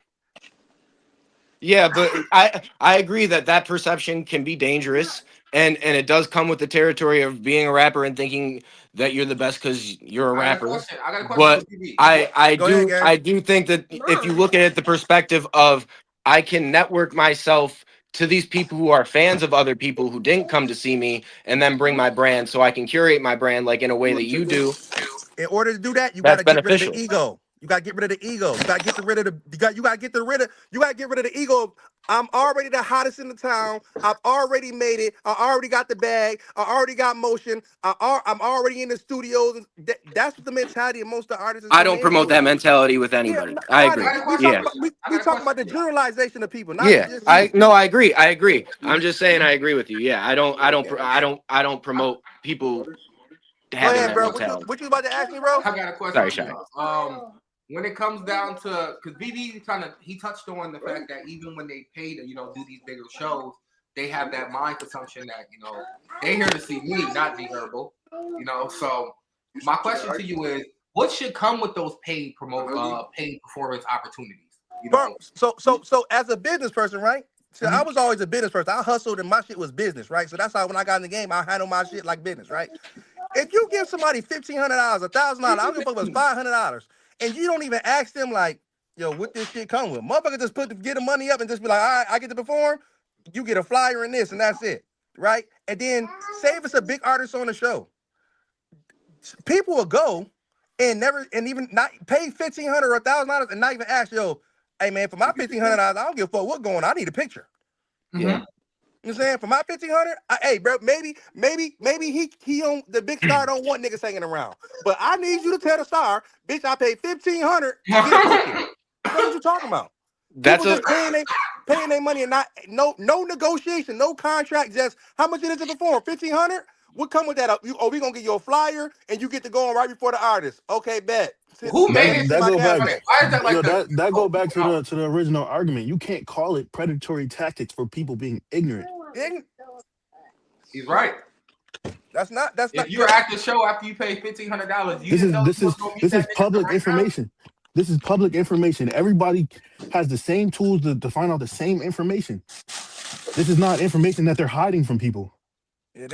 Yeah, but I agree that that perception can be dangerous, and it does come with the territory of being a rapper and thinking that you're the best because you're a I got a rapper. question. I got a question for But TV. Go ahead, gang. I do think that if you look at it the perspective of I can network myself to these people who are fans of other people who didn't come to see me, and then bring my brand so I can curate my brand like in a way that you do. In order to do that, you got That's to get rid of the beneficial. ego. You got to get rid of the ego. You got to get rid of the. You got to get rid of. You got to get rid of the ego. Of, I'm already the hottest in the town. I've already made it. I already got the bag. I already got motion. I'm already in the studios. That's what the mentality of most of the artists is I coming don't in promote with. that mentality with Yeah, anybody. I I know. agree. I got a We question talking Yeah. for about you. I we got a talking question about the for you. generalization of people, not Yeah, just I you. no, I agree. I agree. I'm just saying I agree with you. Yeah, Yeah. I don't promote people Go having ahead, that bro. mentality. What you about to ask me, bro? I got a question Sorry, for Shy. y'all. When it comes down to, because BD he touched on the fact that even when they pay to do these bigger shows, they have that mind assumption that they here to see me, not be verbal. So my question to you is, what should come with those paid performance opportunities? Bro, so as a business person, right? So I Mhm. was always a business person. I hustled and my shit was business, right? So that's how when I got in the game, I handle my shit like business, right? If you give somebody $1,500, $1,000, I don't give a fuck if it's $500, and you don't even ask them like, yo, what this shit come with? Motherfucker just get the money up and just be like, all right, I get to perform. You get a flyer and this, and that's it, right? And then say if it's a big artist on the show, people will go and never and even not pay $1,500 or $1,000 and not even ask, yo, hey man, for my $1,500, I don't give a fuck what's going on. I need a picture. Yeah. You know what I'm saying? For my 1,500, hey bro, maybe he don't the big star don't want niggas hanging around. But I need you to tell the star, bitch, I paid 1,500 to get a picture. That's what you talking about. That's People a just paying their money and not no negotiation, no contract, just how much it is to perform? 1,500? What come with that? We gonna get you a flyer and you get to go on right before the artist. Okay, bet. Who Pay made that it shit That my go cash back, app. $1,500? Why is that like the that go back to no. the original argument. You can't call it predatory tactics for people being ignorant. He's right. That's not If you're bro. at the show after you pay $1,500, you This didn't is know this you was is gonna meet this that is nigga at the public right time. information. This is public information. Everybody has the same tools to find out the same information. This is not information that they're hiding from people. Yeah,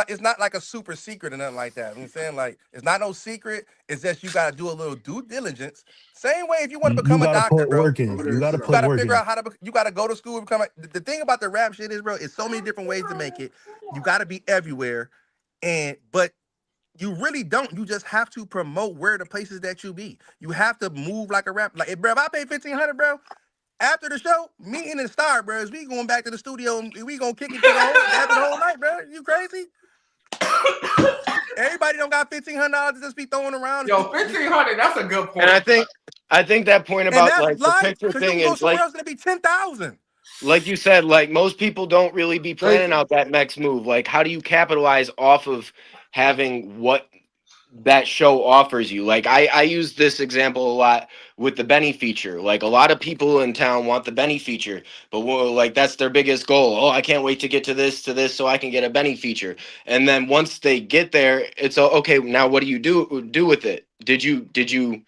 it's not like a super secret or nothing like that. I'm saying like it's not no secret. It's just you gotta do a little due diligence. Same way if you want to You become a gotta doctor, put bro. work in. You gotta You put gotta work figure in. out you gotta go to school and become the thing about the rap shit is, bro, it's so many different ways to make it. You gotta be everywhere. But you really don't. You just have to promote where the places that you be. You have to move like a rap. Like, bro, if I pay 1,500, bro, after the show, me and the star, bro, is we going back to the studio and we gonna kick it to after the whole night, bro. You crazy? Everybody don't got $1,500 to just be throwing around. Yo, 1,500, that's a good and point. I think that point And about that's like the life, picture because you thing can go is somewhere else and it be 10,000. like you said, like most people don't really be planning out that next move. Like, how do you capitalize off of having what that show offers you? Like, I use this example a lot with the Benny feature. Like, a lot of people in town want the Benny feature, but like that's their biggest goal. Oh, I can't wait to get to this so I can get a Benny feature. And then once they get there, it's okay. Now, what do you do with it? Did you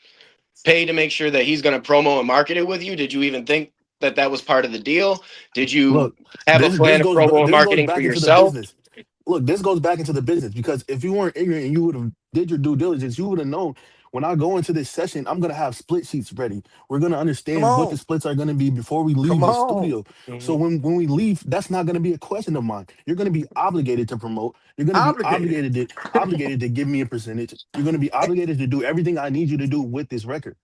pay to make sure that he's going to promo and market it with you? Did you even think that that was part of the deal? Did you Look, have a this plan of promo and this goes marketing for back into the yourself? business. Look, this goes back into the business because if you weren't ignorant and you would have did your due diligence, you would have known when I go into this session, I'm gonna have split sheets ready. We're gonna Come understand what the on. splits are gonna be before we Come leave the on. studio. So when we leave, that's not gonna be a question of mine. You're gonna be obligated to promote. You're gonna be Obligated. obligated to give me a percentage. You're gonna be obligated to do everything I need you to do with this record.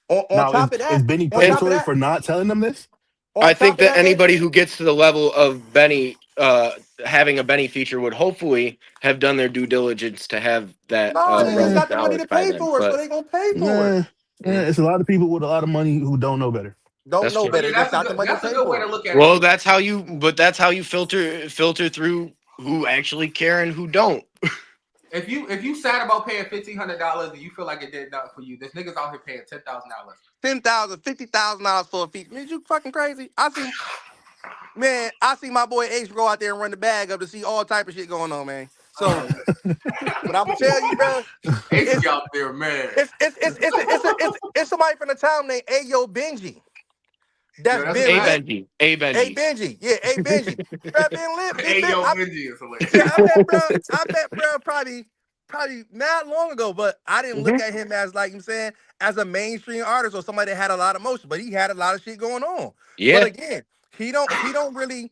On Now, top of is that, Benny on top of predatory that, for not telling them this? I on think top of that that, anybody who gets to the level of Benny having a Benny feature would hopefully have done their due diligence to have that no, they just Eh, relevant got the money to knowledge by pay then. for it, so But they gonna pay for it. Nah, mm, it's a lot of people with a lot of money who don't know better. Don't that's know true. But better. yeah, They just got the money to that's a pay good way for to it. look at it Well, too. that's how you filter through who actually care and who don't. If you sad about paying $1,500 and you feel like it did nothing for you, this nigga's out here paying $10,000. $10,000, $50,000 for a feat. Man, you fucking crazy? I see my boy Ace go out there and run the bag up to see all type of shit going on, man. So, but I'm gonna tell you, bro, Ace be it's out there, man. it's somebody from the town named Ayo Benji. That's that's a Ben A fact. Lit. Benji. A A Benji. Benji. Yeah, A Benji. Bro, Ben Lit. Hey, Ben, yo, Benji is hilarious. yeah, I met bro probably not long ago, but I didn't look Mhm. at him as like I'm saying as a mainstream artist or somebody that had a lot of motion, but he had a lot of shit going on. But Yeah. again, he don't really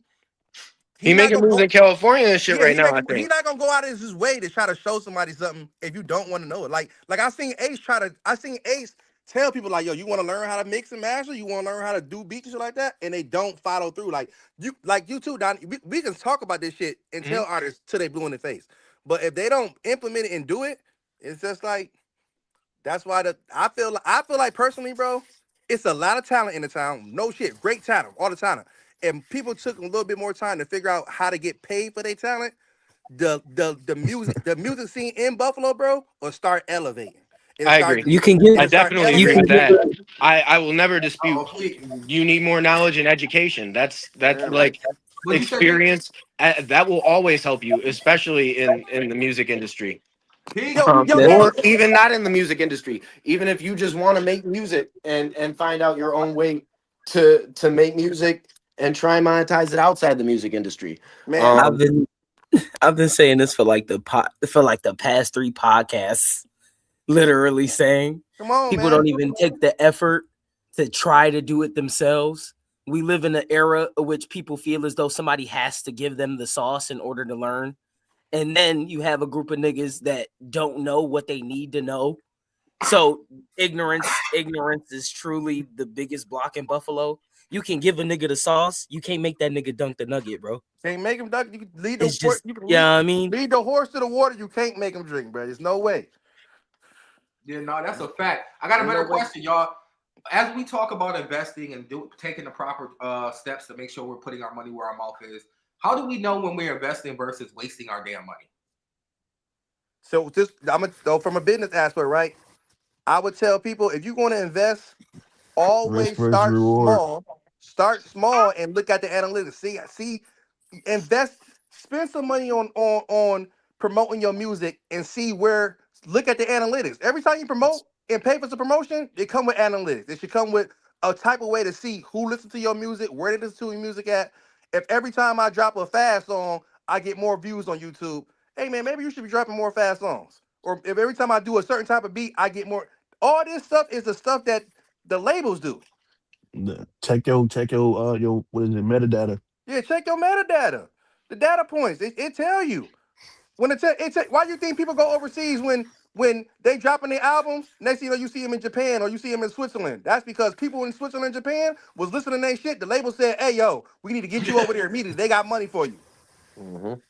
He he not making gonna moves go. in California and shit Yeah, right now, I he think. not gonna go out of his way to try to show somebody something if you don't want to know it. Like I seen Ace tell people like, yo, you want to learn how to mix and master, you want to learn how to do beats and shit like that, and they don't follow through. Like you too, Don. We can talk about this shit and tell Mhm. artists till they blue in the face, but if they don't implement it and do it, it's just like that's why I feel like personally, bro, it's a lot of talent in the town. No shit, great talent all the time. And people took a little bit more time to figure out how to get paid for their talent the music scene in Buffalo, bro, will start elevating. It'll I start agree. You can give I it'll start definitely agree with elevating. that. I will never dispute Oh, please. you need more knowledge and education. That's Yeah, man. like What'd you say, Pete? experience that will always help you, especially in the music industry. Pete? Yo, That's Or Ace. even not in the music industry. Even if you just want to make music and find out your own way to make music and try and monetize it outside the music industry. Man, I've Um, been I've been saying this for like the past 3 podcasts. Literally saying come on, people man. don't even take the effort to try to do it themselves. We live in an era in which people feel as though somebody has to give them the sauce in order to learn. And then you have a group of niggas that don't know what they need to know. So ignorance is truly the biggest block in Buffalo. You can give a nigga the sauce, you can't make that nigga dunk the nugget, bro. Can't make him duck. You can lead the It's just, you can yeah, I mean, lead the horse to the water. You can't make him drink, bro. There's no way. Yeah, no, that's a fact. I got a Ain't no better way. question, y'all. As we talk about investing and taking the proper steps to make sure we're putting our money where our mouth is, how do we know when we're investing versus wasting our damn money? So just I'm gonna go from a business aspect, right? I would tell people if you're going to invest, Risk always versus start reward. small. Start small and look at the analytics. See, invest, spend some money on promoting your music and see where. Look at the analytics. Every time you promote and pay for some promotion, it come with analytics. It should come with a type of way to see who listens to your music, where they listen to your music at. If every time I drop a fast song, I get more views on YouTube, hey man, maybe you should be dropping more fast songs. Or if every time I do a certain type of beat, I get more. All this stuff is the stuff that the labels do. Check your what is it, metadata. Yeah, check your metadata. The data points. It tell you. When why do you think people go overseas when they dropping their albums? Next thing you know, you see them in Japan or you see them in Switzerland. That's because people in Switzerland and Japan was listening to their shit. The label said, hey yo, we need to get you over there immediately. They got money for you. mhm.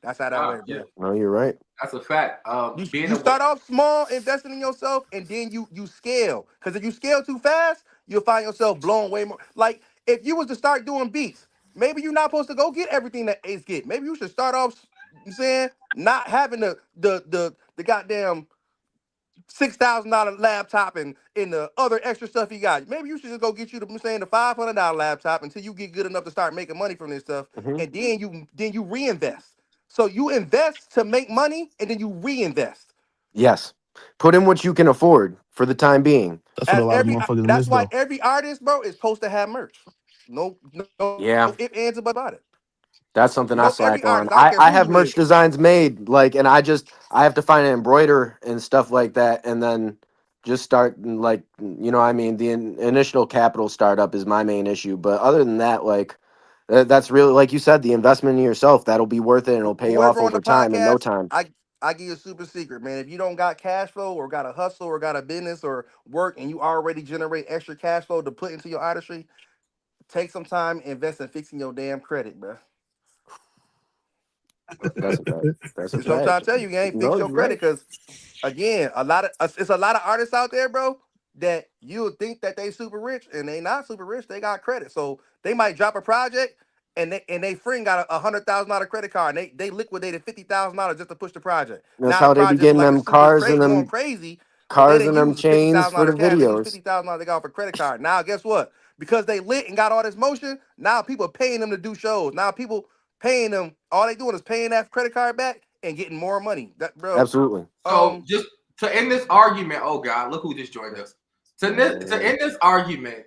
That's how that Nah, way, yeah, bro. No, you're right. that's a fact. Being You a start off small, investing in yourself, and then you scale. Because if you scale too fast, you'll find yourself blown way more. Like if you was to start doing beats, maybe you're not supposed to go get everything that Ace get. Maybe you should start off, you saying, not having the goddamn $6,000 laptop and the other extra stuff he got. Maybe you should just go get you the $500 laptop until you get good enough to start making money from this stuff, Mhm. and then you reinvest. So you invest to make money, and then you reinvest. Yes. Put in what you can afford for the time being. That's what a lot of motherfuckers That's miss why though. every artist, bro, is supposed to have merch. No Yeah. if ands about it. That's something I No, every slack on. artist. I don't care I who have you merch is. designs made, like, and I have to find an embroider and stuff like that, and then just start like, I mean, the initial capital startup is my main issue, but other than that, like, that's really, like you said, the investment in yourself that'll be worth it and it'll pay off Whoever on over the time in no podcast, time. I give you a super secret, man. If you don't got cash flow or got a hustle or got a business or work and you already generate extra cash flow to put into your artistry, take some time, invest in fixing your damn credit, bro. That's a fact. That's a That's what I'm trying fact. to tell you, gang. No, Fix your you're credit, right. because again, it's a lot of artists out there, bro, that you would think that they super rich and they not super rich. They got credit, so they might drop a project and they friend got a $100,000 credit card and they liquidated $50,000 just to push the project. That's Now the how they be project look getting like them it's super cars and crazy, going them crazy, but they cars didn't and them use the fifty chains thousand for dollars the cash. They used videos. $50,000 they got off a credit card. Now guess what? Because they lit and got all this motion, now people are paying them to do shows. Now people paying them, all they doing is paying that credit card back and getting more money. That bro. Absolutely. So Um, just to end this argument, oh God, look who just joined us. To end this argument,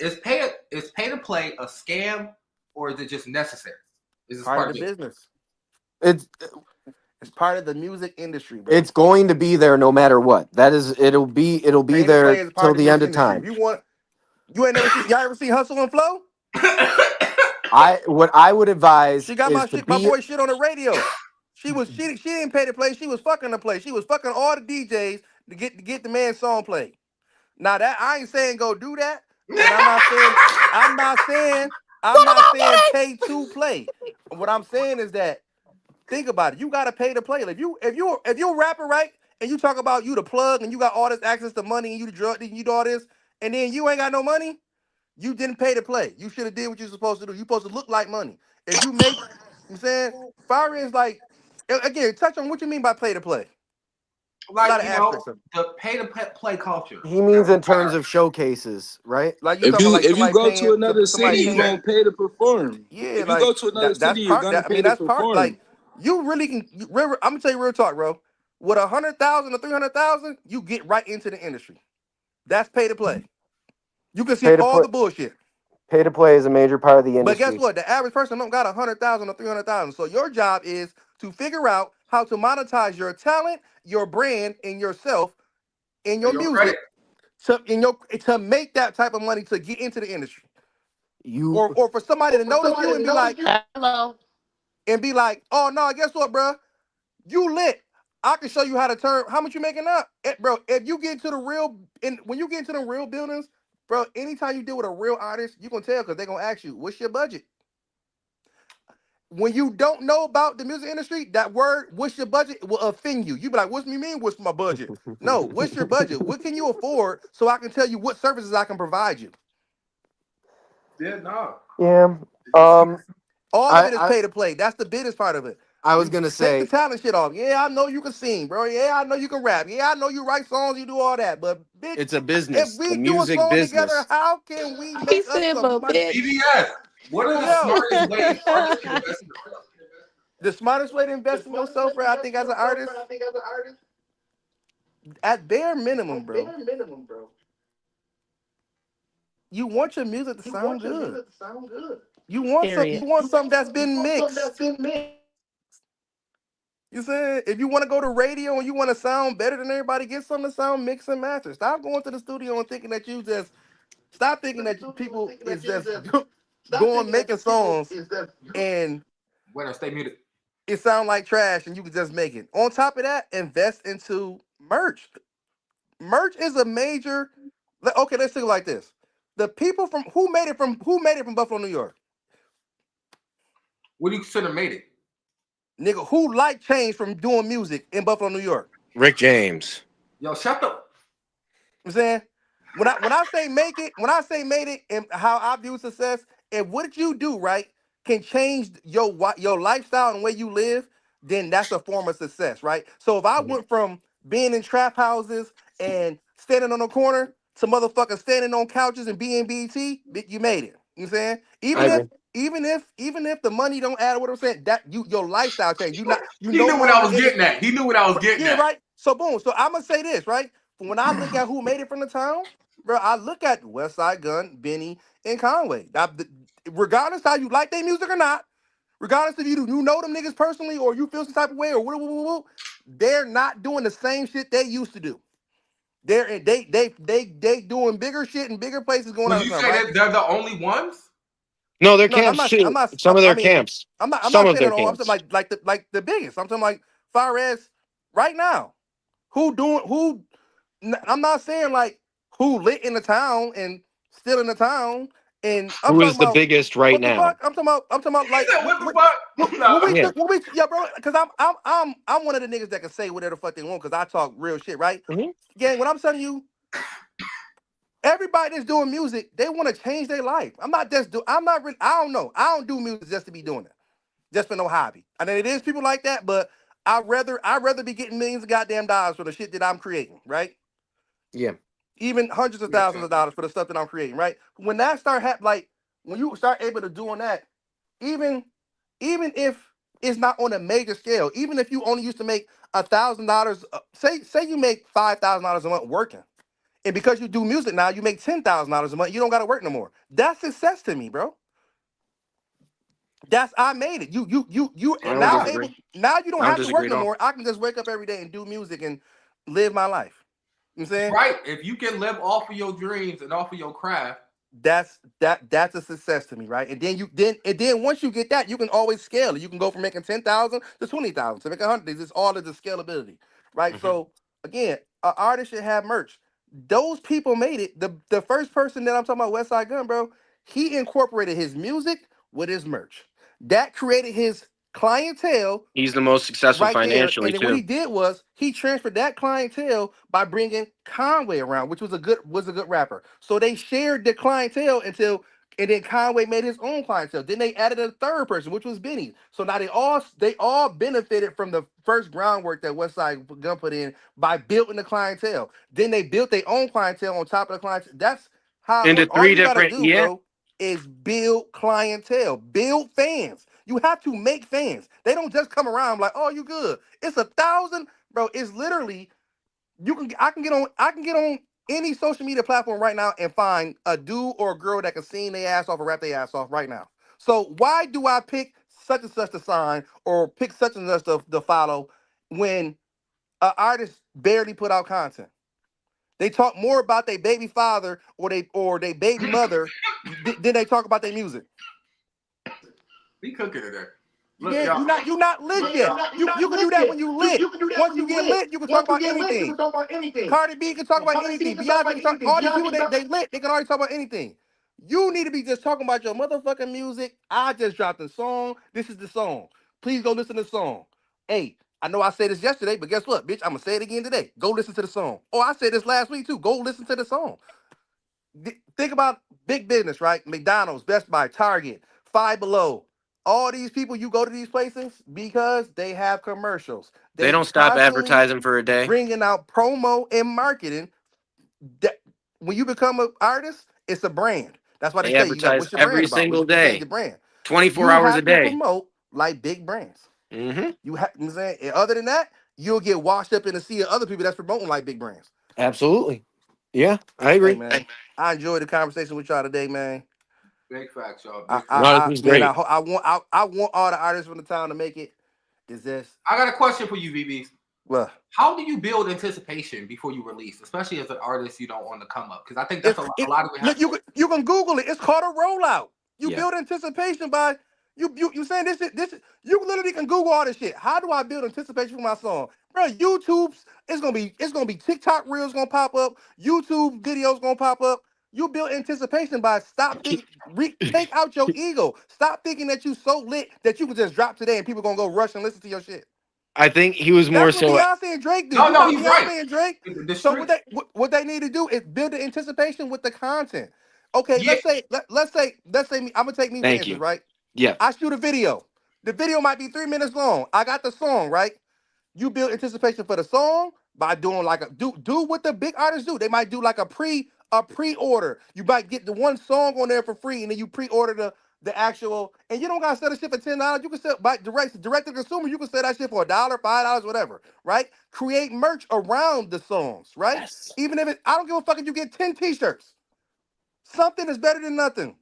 is pay to play a scam or is it just necessary? Is this Part of the of it? business. It's It's part of the music industry, bro. it's going to be there no matter what. That is, it'll be Pay to play there is till part of the the end music of industry. If time. you ain't never seen, y'all ever seen Hustle and Flow? What I would advise She got is to my be. boy shit on the radio. She didn't pay to play. She was fucking to play. She was fucking all the DJs to get the man's song played. Now that I ain't saying go do that, and I'm not saying pay to play. What I'm saying is that think about it. You gotta pay to play. Like, if you're a rapper, right, and you talk about you the plug and you got all this access to money and you the drug and you do all this, and then you ain't got no money, you didn't pay to play. You should have did what you're supposed to do. You're supposed to look like money. If you make, I'm saying, fire is like, again, touch on what you mean by pay to play. A lot Like, of aspects of it. the pay to play culture. He means in terms of showcases, right? Like you If talking about you like if you somebody go to paying another somebody city, you're paying. gonna pay to perform. Yeah, If you go like to another that's city, you're part. gonna I pay mean, to that's part. perform. Like you really can. I'm gonna tell you real talk, bro. With 100,000 or 300,000, you get right into the industry. That's pay to play. You can Pay skip to all play. the bullshit. Pay to play is a major part of the But guess industry. what? The average person don't got 100,000 or 300,000. So your job is to figure out how to monetize your talent, your brand, and yourself in your Your credit. music to make that type of money to get into the industry. You Or for somebody to notice you and be like, hello, and be like, oh no, guess what, bro? You lit. I can show you how to turn. How much you making up, bro? If you get into the real, and when you get into the real buildings, bro, anytime you deal with a real artist, you gonna tell because they're gonna ask you, what's your budget? When you don't know about the music industry, that word, what's your budget, will offend you. You be like, what's me mean? What's my budget? No, what's your budget? What can you afford so I can tell you what services I can provide you? Yeah, no. yeah. All of it is I pay to play. That's the business part of it. I was You gonna take the say talent shit off. Yeah, I know you can sing, bro. Yeah, I know you can rap. Yeah, I know you write songs, you do all that. But bitch, it's a if business, the we do a music song together, business. how can we He make us said, some but money? bitch. BBS. What are the Yo, smartest ways artists can invest in themselves? the smartest way to invest in yourself, bro, I think as an artist, at bare minimum, bro, you want your music to sound good. You Period. want something that's been mixed. You said if you want to go to radio and you want to sound better than everybody, get something to sound mix and master. Stop going to the studio and thinking that you just stop thinking that people is just going making songs and Bueno, stay muted. it sound like trash and you can just make it. On top of that, invest into merch. Merch is a major. Okay, let's think like this: the people from who made it from Buffalo, New York. What do you consider made it? Nigga, who like change from doing music in Buffalo, New York? Rick James. Yo, shut up. I'm saying when I say make it, when I say made it, and how I view success, if what you do right can change your lifestyle and way you live, then that's a form of success, right? So if I went from being in trap houses and standing on the corner to motherfucking standing on couches and being BET, you made it. You know what I'm saying? I agree. Even if the money don't add what I'm saying, that your lifestyle change. You He no knew what I longer was in the getting at. He knew what I was getting yeah, at. right. So boom. So I'm gonna say this, right? When I look at who made it from the town, bro, I look at West Side Gun, Benny, and Conway. Regardless how you like their music or not, regardless if you know them niggas personally or you feel some type of way or whatever, they're not doing the same shit they used to do. They doing bigger shit in bigger places going Would on or you something, say right? that they're the only ones? No, their No, camps too. Some of I their mean, camps. I'm Some not of saying their it all. I'm saying camps. like the biggest. I'm talking like far as right now. Who doing who I'm not saying like who lit in the town and still in the town. And I'm Who talking is the about biggest right what the now? fuck? I'm talking about He like said, what the fuck? No. Yeah. yeah, bro, because I'm one of the niggas that can say whatever the fuck they want because I talk real shit, right? Mhm. Gang, when I'm telling you, everybody that's doing music, they want to change their life. I'm not really, I don't know. I don't do music just to be doing it. Just for no hobby. I mean, it is people like that, but I'd rather be getting millions of goddamn dollars for the shit that I'm creating, right? Yeah. Even hundreds of thousands of dollars for the stuff that I'm creating, right? When that start happening, like when you start able to doing that, even even if it's not on a major scale, even if you only used to make $1,000, say you make $5,000 a month working, And because you do music now, you make $10,000 a month. You don't got to work no more. That's success to me, bro. That's I made it. You I don't now disagree. able now you don't I don't have to disagree work at no all. more. I can just wake up every day and do music and live my life. You know what I'm saying? Right. If you can live off of your dreams and off of your craft, That's a success to me, right? And then once you get that, you can always scale it. You can go from making 10,000 to 20,000 to make 100. It's all of the scalability, right? Mhm. So again, an artist should have merch. Those people made it. The first person that I'm talking about, West Side Gun, bro, he incorporated his music with his merch. That created his clientele He's the most successful right there. financially And then what he too. did was he transferred that clientele by bringing Conway around, which was a good rapper. So they shared the clientele and then Conway made his own clientele. Then they added a third person, which was Benny. So now they all benefited from the first groundwork that Westside Gun put in by building the clientele. Then they built their own clientele on top of the clientele. That's how it Into works. All three you gotta different, do, yeah. bro, is build clientele, build fans. You have to make fans. They don't just come around like, oh, you good. It's 1,000, bro. It's literally I can get on any social media platform right now and find a dude or a girl that can sing their ass off or rap their ass off right now. So why do I pick such and such to sign or pick such and such to follow when an artist barely put out content? They talk more about their baby father or they baby mother than they talk about their music. be cooking today. You Look, ain't y'all. you not lit yet. You can do that when you lit. Once you get lit, you can talk about anything. Cardi B can talk about anything. Beyonce can talk. All these people they lit. They can already talk about anything. You need to be just talking about your motherfucking music. I just dropped a song. This is the song. Please go listen to the song. Hey, I know I said this yesterday, but guess what, bitch? I'm gonna say it again today. Go listen to the song. Oh, I said this last week too. Go listen to the song. Think about big business, right? McDonald's, Best Buy, Target, Five Below. All these people, you go to these places because they have commercials. They They don't stop constantly advertising for a day. bringing out promo and marketing. That when you become an artist, it's a brand. That's why they They say you got advertise what's your brand every about? single What's day, your brand? 24 You hours a have to day. promote like big brands. Hmm. You have, you know what I'm saying? And other than that, you'll get washed up in the sea of other people that's promoting like big brands. Absolutely. Yeah, I Hey agree. man, I enjoyed the conversation with y'all today, man. Big facts, y'all. I, Big I, facts. No, this I was man, great. I want all the artists from the town to make it. Is this I got a question for you, VB. well? How do you build anticipation before you release, especially as an artist you don't want to come up? Because I think that's It's a it. lot of it has Look, to do. you can Google it. It's called a rollout. You Yeah. build anticipation by you saying this shit. You literally can Google all this shit. How do I build anticipation for my song, bro? YouTube's it's gonna be TikTok reels gonna pop up. YouTube videos gonna pop up. You build anticipation by stop thinking. Take out your ego. Stop thinking that you so lit that you can just drop today and people gonna go rush and listen to your shit. I think he was more That's what so. Beyonce and Drake did. No, You no, got he's right. Beyonce and Drake. The So what streets. they need to do is build the anticipation with the content. Okay, Yeah. let's say me. I'm gonna take me for Thank instance, you. right? Yeah. I shoot a video. The video might be 3 minutes long. I got the song, right? You build anticipation for the song by doing like do what the big artists do. They might do like a pre-order. You might get the one song on there for free, and then you pre-order the actual. And you don't gotta sell the shit for $10. You can sell by direct to consumer. You can sell that shit for $1, $5, whatever. Right? Create merch around the songs. Right? Yes. Even if I don't give a fuck if you get 10 t-shirts. Something is better than nothing.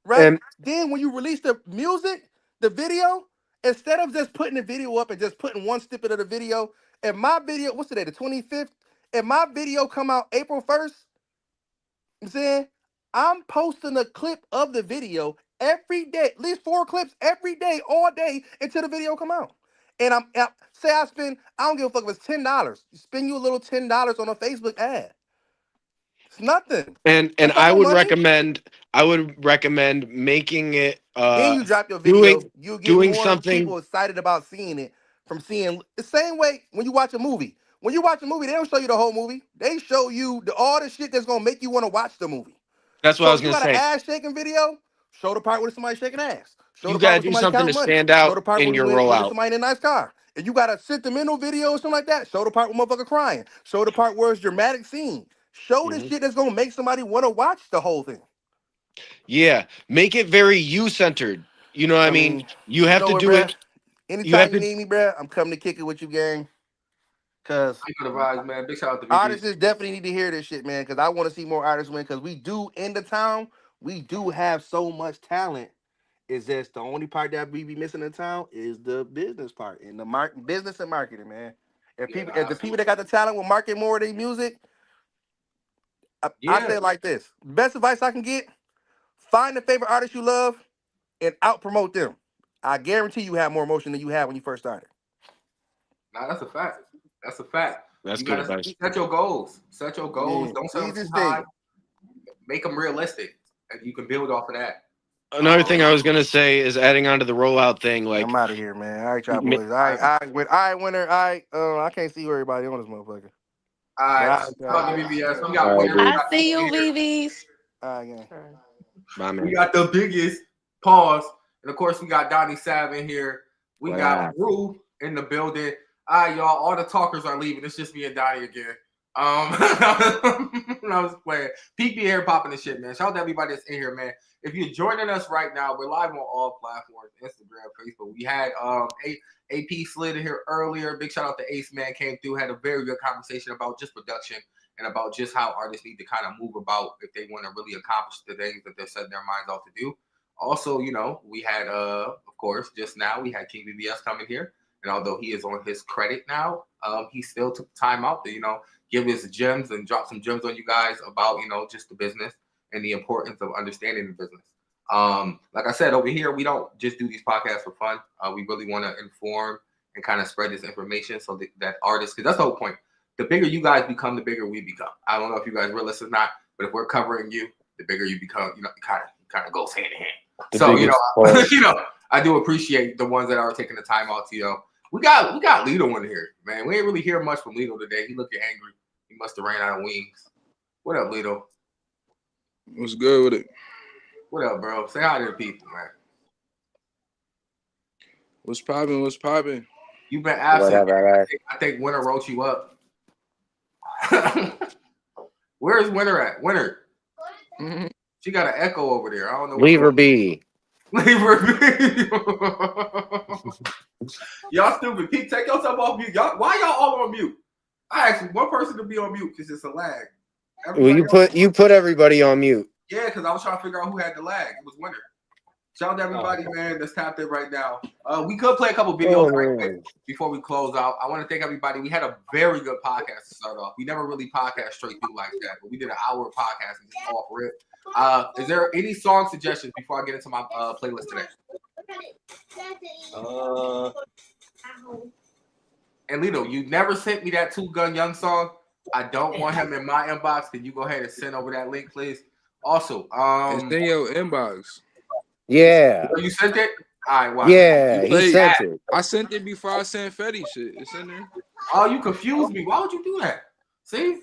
Right? And Then when you release the music, the video, instead of just putting the video up and just putting one snippet of the video, if my video, what's today, the 25th? If my video come out April 1st, I'm saying I'm posting a clip of the video every day, at least 4 clips every day, all day until the video come out. And say I don't give a fuck if it's $10. Spend you a little $10 on a Facebook ad. It's nothing. and That's not no money. I would recommend making it Then you drop your video, doing you'll get doing more something. people excited about seeing it from seeing the same way when you watch a movie. When you watch a movie, they don't show you the whole movie. They show you all the shit that's gonna make you want to watch the movie. That's what I So was you gonna got an say. ass shaking video, show the part where somebody shaking ass. Show You the part gotta where do somebody something to counting money. stand Show out the part in where your when there's rollout. somebody in a nice car. If you got a sentimental video or something like that, show the part where motherfucker crying. Show the part where it's dramatic scene. Show the Mhm. shit that's gonna make somebody want to watch the whole thing. Yeah, make it very you centered. You know what I I mean? mean, You you have know to what, do bruh? it. You have Anytime you to. need me, bruh, I'm coming to kick it with you, gang. Cause I got the vibes, man. Big shout out to BB. artists definitely need to hear this shit, man. Cause I want to see more artists win. Cause we do in the town, we do have so much talent. It's just the only part that we be missing in town is the business part and the business and marketing, man. If Yeah, people, nah, if the people that got the talent will market more of their music, I yeah. say it like this: best advice I can get: find the favorite artist you love and out promote them. I guarantee you have more emotion than you had when you first started. Nah, that's a fact. That's a fact. That's You good gotta advice. set your goals. Set your goals. Yeah, Don't set them too easiest high. thing. Make them realistic, and you can build off of that. Another thing I was gonna say is adding on to the rollout thing. I'm Like, out of here, man. All right, y'all ma- boys. I winner. I can't see everybody on this motherfucker. All But right, I, shout out to all BBS. We all got right, winners. We dude. I got see you, in here. VVs. right, gang. My We man. got the biggest pause, and of course we got Donnie Sav in here. We What got up? Rue in the building. All right, y'all. All the talkers are leaving. It's just me and Donnie again. I was playing. Peep here popping the shit, man. Shout out to everybody that's in here, man. If you're joining us right now, we're live on all platforms: Instagram, Facebook. We had AP slid in here earlier. Big shout out to Ace Man, came through, had a very good conversation about just production and about just how artists need to kind of move about if they want to really accomplish the things that they're setting their minds out to do. Also, we had of course, just now we had King BBS coming here. And although he is on his credit now, he still took time out to, give his gems and drop some gems on you guys about, just the business and the importance of understanding the business. Like I said, over here, we don't just do these podcasts for fun. We really want to inform and kind of spread this information so that artists, because that's the whole point. The bigger you guys become, the bigger we become. I don't know if you guys realize or not, but if we're covering you, the bigger you become, it kind of goes hand in hand. The So, biggest I do appreciate the ones that are taking the time out to, we got Lito in here, man. We ain't really hear much from Lito today. He looking angry. He must have ran out of wings. What up, Lito? What's good with it? What up, bro? Say hi to the people, man. What's popping? What's popping? You've been absent. Whatever. I think Winter wrote you up. Where's Winter at? Winter. Mm-hmm. She got an echo over there. I don't know. Leave her be. Leave her be. Y'all stupid. Pete, take yourself off mute. Why y'all all on mute? I asked one person to be on mute because it's a lag. Well, you put everybody on mute. Yeah, because I was trying to figure out who had the lag. It was Winter. Shout out to everybody, man, that's tapped in right now. We could play a couple videos right quick before we close out. I want to thank everybody. We had a very good podcast to start off. We never really podcast straight through like that, but we did an hour podcast and just off rip. Is there any song suggestions before I get into my playlist today? And Lito, you never sent me that Two Gun Young song. I don't want him in my inbox. Can you go ahead and send over that link, please? Also, It's in your inbox. Yeah. You sent it? All right, wow. Yeah, he sent it. I sent it before I sent Fetty shit. It's in there. Oh, you confused me. Why would you do that? See?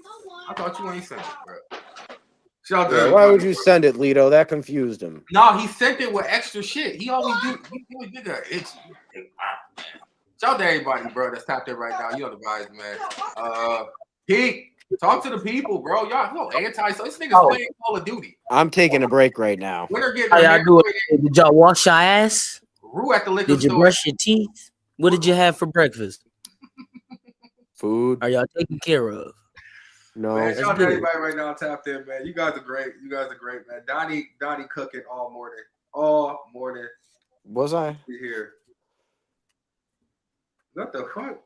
I thought you ain't sent it, bro. Why would you send it, Lito? That confused him. No, he sent it with extra shit. He always do. He always did that. Shout out to everybody, bro, that's tapped in right now. You know the guys, man. Pete, talk to the people, bro. Y'all anti. So this nigga's playing Call of Duty. I'm taking a break right now. Winter getting How y'all doing? Did y'all wash your ass? Rue at the liquor Did you store. brush your teeth? What did you have for breakfast? Food. Are y'all taken care of? No. Man, shout out to everybody right now tapped in, man. You guys are great. You guys are great, man. Donnie cooking all morning. All morning. Was I? Here. What the fuck?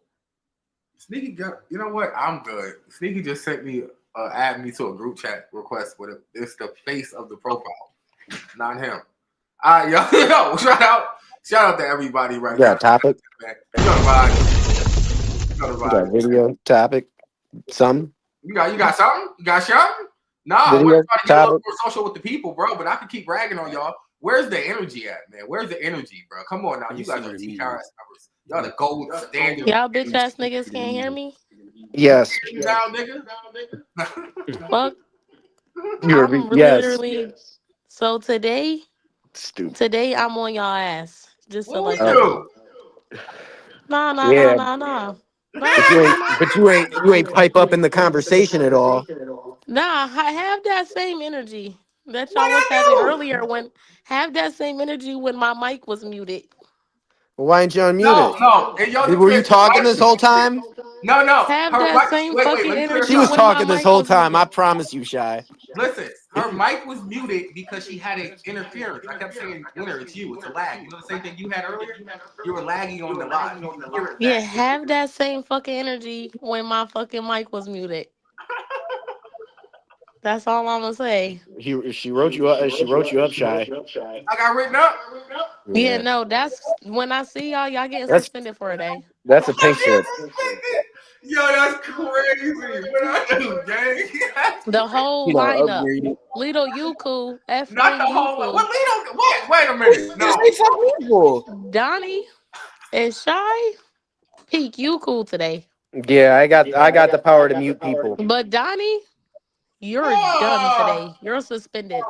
Sneaky got, you know what? I'm good. Sneaky just sent me, add me to a group chat request with it. It's the face of the profile, not him. All right, yo, shout out to everybody right now. Topic. Man. You know the vibe. You know the You got vibe. video topic. Some. You got something? You got something? Nah, Video we're trying to get a little topic. more social with the people, bro. But I can keep bragging on y'all. Where's the energy at, man? Where's the energy, bro? Come on now. You guys are TKRS numbers. Y'all the gold standard. Y'all bitch ass niggas can't hear me. Yes. Now, nigga. Fuck. You're I'm yes. literally. So today Stupid. I'm on y'all ass. Just so What like we y'all know. do? Nah. Yeah. Nah. But you ain't pipe up in the conversation at all. Nah, have that same energy that What y'all was I having do? earlier have that same energy when my mic was muted. Why didn't you unmute No, it? no. In your Were you defense, her talking mic this was whole muted. time? No. Have Her that mic. same Wait. fucking Let me clear She energy something was up. when my talking this mic whole was time. I muted. promise you, Shy. Listen, her mic was muted because she had an interference. I kept saying, "Winner, it's you. It's a lag." You know the same thing you had earlier. You were lagging on the live. You can hear it Yeah, back. have that same fucking energy when my fucking mic was muted. That's all I'm gonna say. She wrote you up. She wrote you up, Shy. I got written up. Yeah, Yeah, no, that's when I see y'all getting that's suspended for a day. that's a I'm pink getting slip. suspended. Yo, that's crazy. What I do, gang? The whole He done lineup. upgraded. Little you cool, Not the Ephraim you whole. What? cool, Wait. Wait a minute. What did No. they fuck me for? Donnie and Shy. Peak you cool today, Yeah, I got the power to mute people. but Donnie, you're done Oh, today. You're suspended.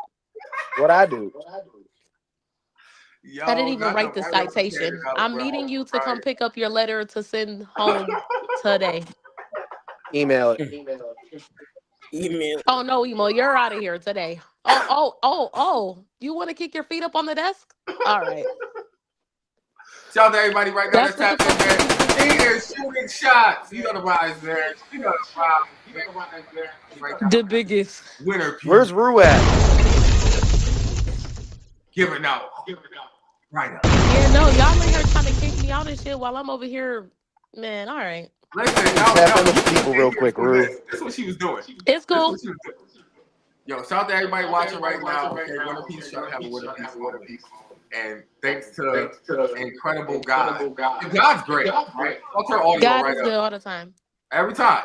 What I do? I didn't yo, even not the write the right up the citation. up, I'm bro. needing you to Right. come pick up your letter to send home today. Email it. Email. Oh no, Emo, you're out of here today. Oh. You want to kick your feet up on the desk? All right. Shout out to everybody right now That's that's what the tapped in, fuck you man. need to He do. is shooting shots. You know the rise, man. You know the rise, man. Right now, The biggest. winner P Where's Rue at? giving out right now. Yeah, no, y'all in here trying to kick me out and shit while I'm over here. Man, all right. Listen, Hey, tap in no, with you the was people in real here quick, for Rue. this. This is what she was doing. It's This is cool. what she was doing. Yo, shout out to everybody watching right now. Okay, Winter Peace Shot have a Winter Peace moment. And thanks to incredible God. And God's great, right? I'll turn audio God right is up. good all the time. Every time.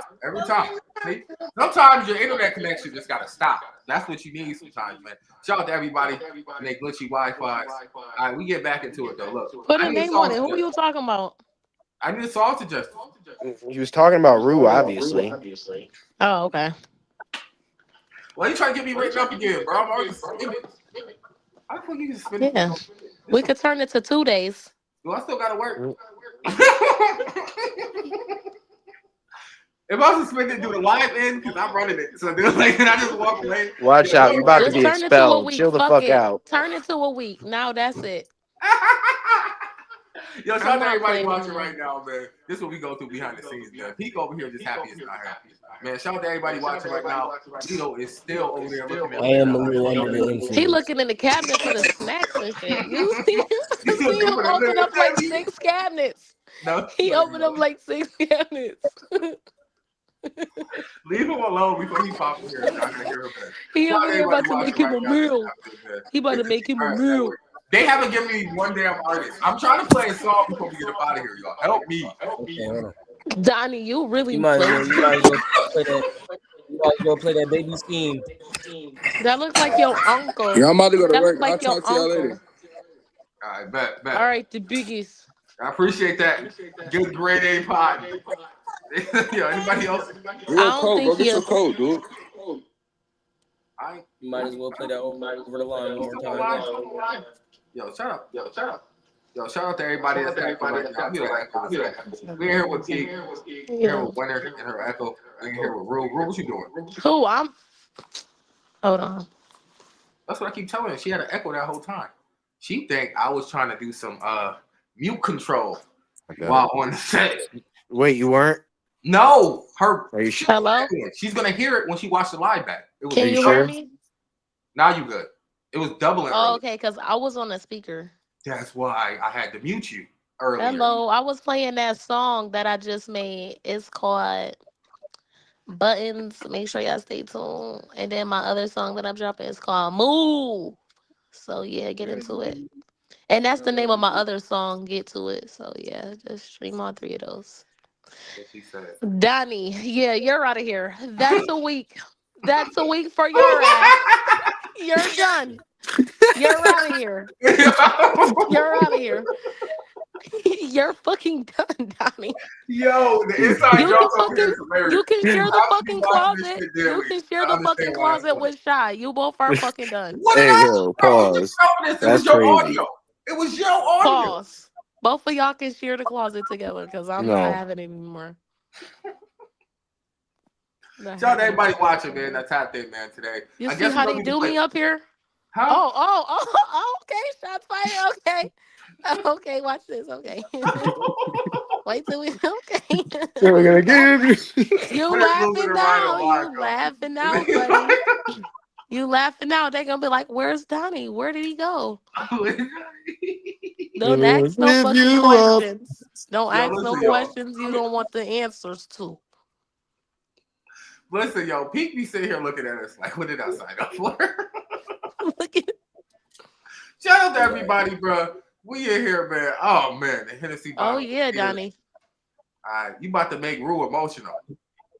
See? Sometimes your internet connection just gotta stop. That's what you need sometimes, man. Shout out to everybody and they glitchy Wi-Fi. All right, we get back into it though. Look, Put I a need a name on song it. Who you suggestion. talking about? I need a song suggestion. He was talking about Rue, obviously. Oh, okay. Why you trying to get me written up again, bro? I'm already suspended. How the fuck you suspended Yeah. for We this? could turn it to 2 days. Do I still gotta work? If I was suspended, do the live end because I'm running it. So do like, and I just walk away. Watch out, you about to Just be turn it to a expelled. week. Chill the Fuck fuck it. out. Turn it to a week. Now that's it. Yo, shout I'm out to not everybody playing watching anymore. right now, man. This is what we go through behind the scenes, man. Peek over here just happy it's not happy. Man, shout out to everybody watching right now. Lito is still over there looking at I liquor am a like, little yo, under the He influence. looking in the cabinet for the snacks and shit. You see, you see looking him for the open liquor, up like baby? 6 cabinets. No, He no, opened up like 6 cabinets. leave him alone before he pops in here. I gotta hear him back. He Shout out over to there everybody about to watching make him right a now. meal. He about to It's the make him a TKRS meal. Network. They haven't given me one damn artist. I'm trying to play a song before we get up out of here, y'all. Help me. Okay, hold on. Donnie, you You really might as play well. You too might as well much. play that. You might as well play that baby scheme. That look like your uncle. Yeah, I'm about to go to That look work. I'll like your talk to y'all later. uncle. All right, bet. All right, the biggest. I appreciate that. Good grade A pod. Yo, anybody else? Get I your don't coat. Go think get he. your coat, dude. I You might as well play that over the line one he's more still time. alive. Yo, shut up. Yo, shout out to everybody that's acting right now. I'm here with Echo. What's up? We're here with Pete. We're here Yeah. with Winter and her Echo. We're here with Rue. Rue, what you doing? Who? I'm. Hold on. That's what I keep telling her. She had an echo that whole time. She think I was trying to do some mute control while on the set. Wait, you weren't? No, her. Are you Hello? She's gonna hear it when she watched the live back. It was Can you you hear sure? me? now you good. It was doubling Oh, earlier. okay, because I was on the speaker. That's why I had to mute you earlier. Hello. I was playing that song that I just made. It's called Buttons. Make sure y'all stay tuned. And then my other song that I'm dropping is called Move. So yeah, get into it. And that's the name of my other song, Get to It. So yeah, just stream all 3 of those. What she said. Donnie, yeah, you're out of here. That's a week. That's a week for your ass. You're done. You're out of here. You're out of here. You're fucking done, Donnie. Yo, the inside You joke can over here fucking is hilarious. you can share the I should be fucking watching this closet. shit You daily. can share I the fucking understand why that's closet funny. with Shy. You both are fucking done. What did Hey, I yo, do? Bro, we just pause. covered this. It That's was your crazy. audio. It was your audio. Pause. Both of y'all can share the closet together because I'm not No. having it anymore. Shout out to everybody watching, man. That's tapped in, man, today. You I see guess how we're they gonna do me up here? Huh? Oh, okay. Shots fired. Okay. Okay, watch this. Okay. Wait till we okay. We're gonna give you. You We're losing laughing it right now. on You Marco. laughing out, buddy. You laughing out. They gonna be like, "Where's Donnie? Where did he go?" Don't We're ask no gonna give fucking you up. questions. Don't Yo, ask no listen, y'all. questions you don't want the answers to. Listen, yo, Pete be sitting here looking at us like, what did I sign up for? Look at Shout out to everybody, bro. We in here, man. Oh man, the Hennessy Oh bottle. yeah, Donnie. All right, you about to make Rue emotional.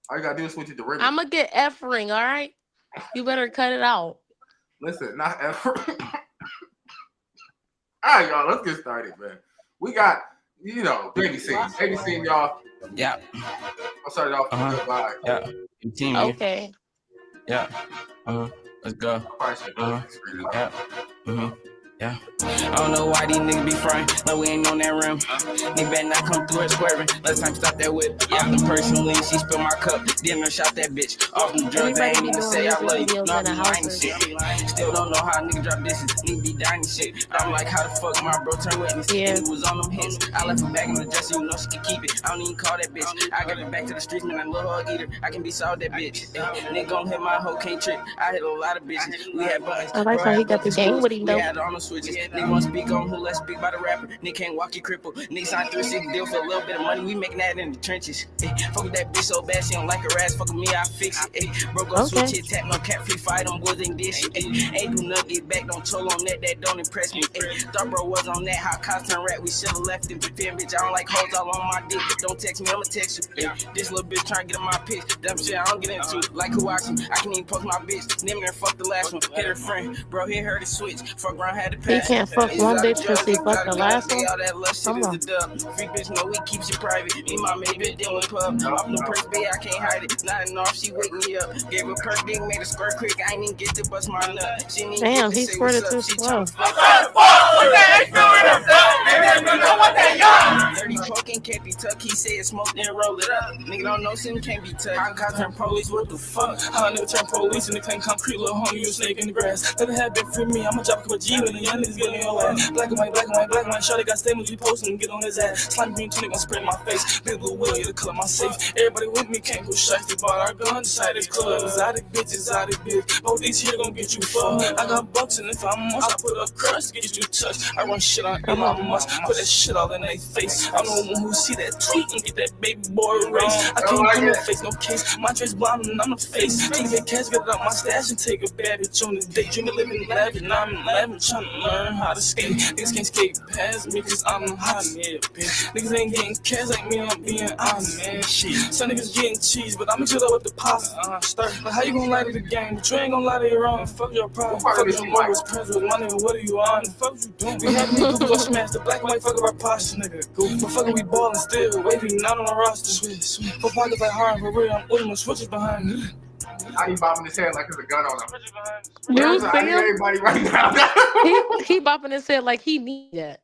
All you gotta do is switch it to Remy. I'ma get F ring, all right? You better cut it out. Listen, not ever. All right, y'all, let's get started, man. We got, baby scene. Baby scene, y'all. Yeah. I'll start it off with goodbye. Yeah. Continue. Okay. Yeah. Let's go. I probably should go to the screen. Yeah. Yeah. I don't know why these niggas be frying, like we ain't on that rim. Nigga better not come through it swerving. Last time stop that whip. Yeah, the personally, she spilled my cup. Dinner shot that bitch. Off them drugs, I ain't even say I love you. No, I be lying and shit. Still don't know how nigga drop this. Nigga be dying and shit. I'm like, how the fuck my bro turn witness? Yeah. Nigga was on them hits. I left her back in the dresser, you know she can keep it. I don't even call that bitch. I got it back to the streets, man, that little hug eater. I can be solid that bitch. Nigga gon' hit my hoe, can't trick. I hit a lot of bitches. We had buttons. I like how he got the game with him though. We had on the switches. Nigga wanna speak on who, let's speak by the rapper. Nigga can't walk you cripple. Nigga signed 360 deal for a little bit of money. We making that in the trenches. Fuck with that bitch so bad she don't like her ass. Fuck with me, I fix it. Bro, go switch it. Tap no cat free fight. Them boys ain't this shit. Ain't do nothing, get back. Don't troll on that. That don't impress me. Thought bro was on that hot costume rat. We should've left him. Fan bitch, I don't like hoes all on my dick. Don't text me, I'ma text you. This little bitch trying to get in my pics. Dumb shit I don't get into. Like who watching? I can even post my bitch. Name there, fuck the last one. Hit her friend. Bro, hit her to switch. Fuck around, had to pass. He can't fuck one bitch because he fucked the last one. All that lush shit is the dub. Free bitch, no, we keeps it private. Me, my baby, dealing pub. Off the perks, baby, I can't hide it. Not enough, she wake me up. Gave her perk, ding, made a squirt quick. I ain't even get to bust my nut. She ain't Damn, get to he say squirted what's too up. She slow. Dirty fucking can't be tucked. He said smoke then roll it up. Nigga don't know sin can't be touched. How can I turn police? What the fuck? How I never turn police and they claim concrete little homie, you a snake in the grass. Never had been free me. I'ma drop a couple G when the young niggas get on your ass. Black and white, black and white, black and white. Shorty got statements, we posting and get on his ass. Slime green 20 gon' spray my face. Big blue wheel, you the color my safe. Everybody with me can't go shots. They bought our guns inside this club. Exotic bitch, exotic bitch. Both these here gon' get you fucked. I got bucks and if I'm most, I put up crush to get you touched. I run shit on Elon Musk. Put that shit all in their face. I'm the one who see that tweet and get that baby boy race. I can't do no face, no case. My dress blonde and I'm a face. Take that cash, get it out my stash and take a bad bitch on this day. Dreaming, living, laughing. Now I'm laughing, trying to learn how to skate. Niggas can't skate past me cause I'm hot, yeah, bitch. Niggas ain't getting cash like me, I'm being honest, man. Shit. Some niggas getting cheese, but I'ma chill up with the pasta. Start. But how you gonna lie to the game? But you ain't gonna lie to your own. Fuck your problem. Fuck your morals, presents with money. What are you on? Fuck you doing? We had me go smash the black and white. Fuck up our posture, nigga. But fucking we ballin' still. Wavy, not on the roster. For pockets like hard, for real. I'm with my switches behind me. How you bobbing his head like there's a gun on him? You I need see him? everybody right now. He bopping his head like he need that.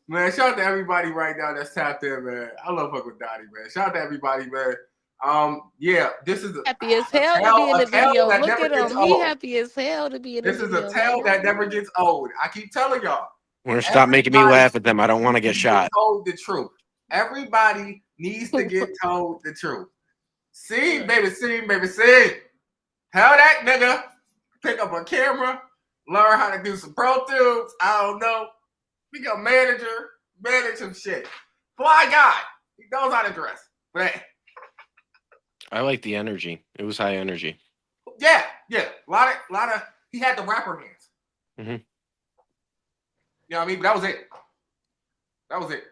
Man, shout out to everybody right now that's tapped in, man. I love fuck with Dottie, man. Shout out to everybody, man. Yeah, this is Happy as hell to be in the video. Look at him. He happy as hell to be in the video. This is a tale that never gets old. I keep telling y'all. We're gonna stop making me laugh at them. I don't want to get shot. Told the truth. Everybody needs to get told the truth. Sing, baby, sing, baby, sing. Tell that nigga, pick up a camera, learn how to do some Pro Tools. I don't know. Become manager, manage some shit. Fly guy. He knows how to dress. But hey. I like the energy. It was high energy. Yeah. A lot of he had the rapper hands. Mm-hmm. You know what I mean? But that was it.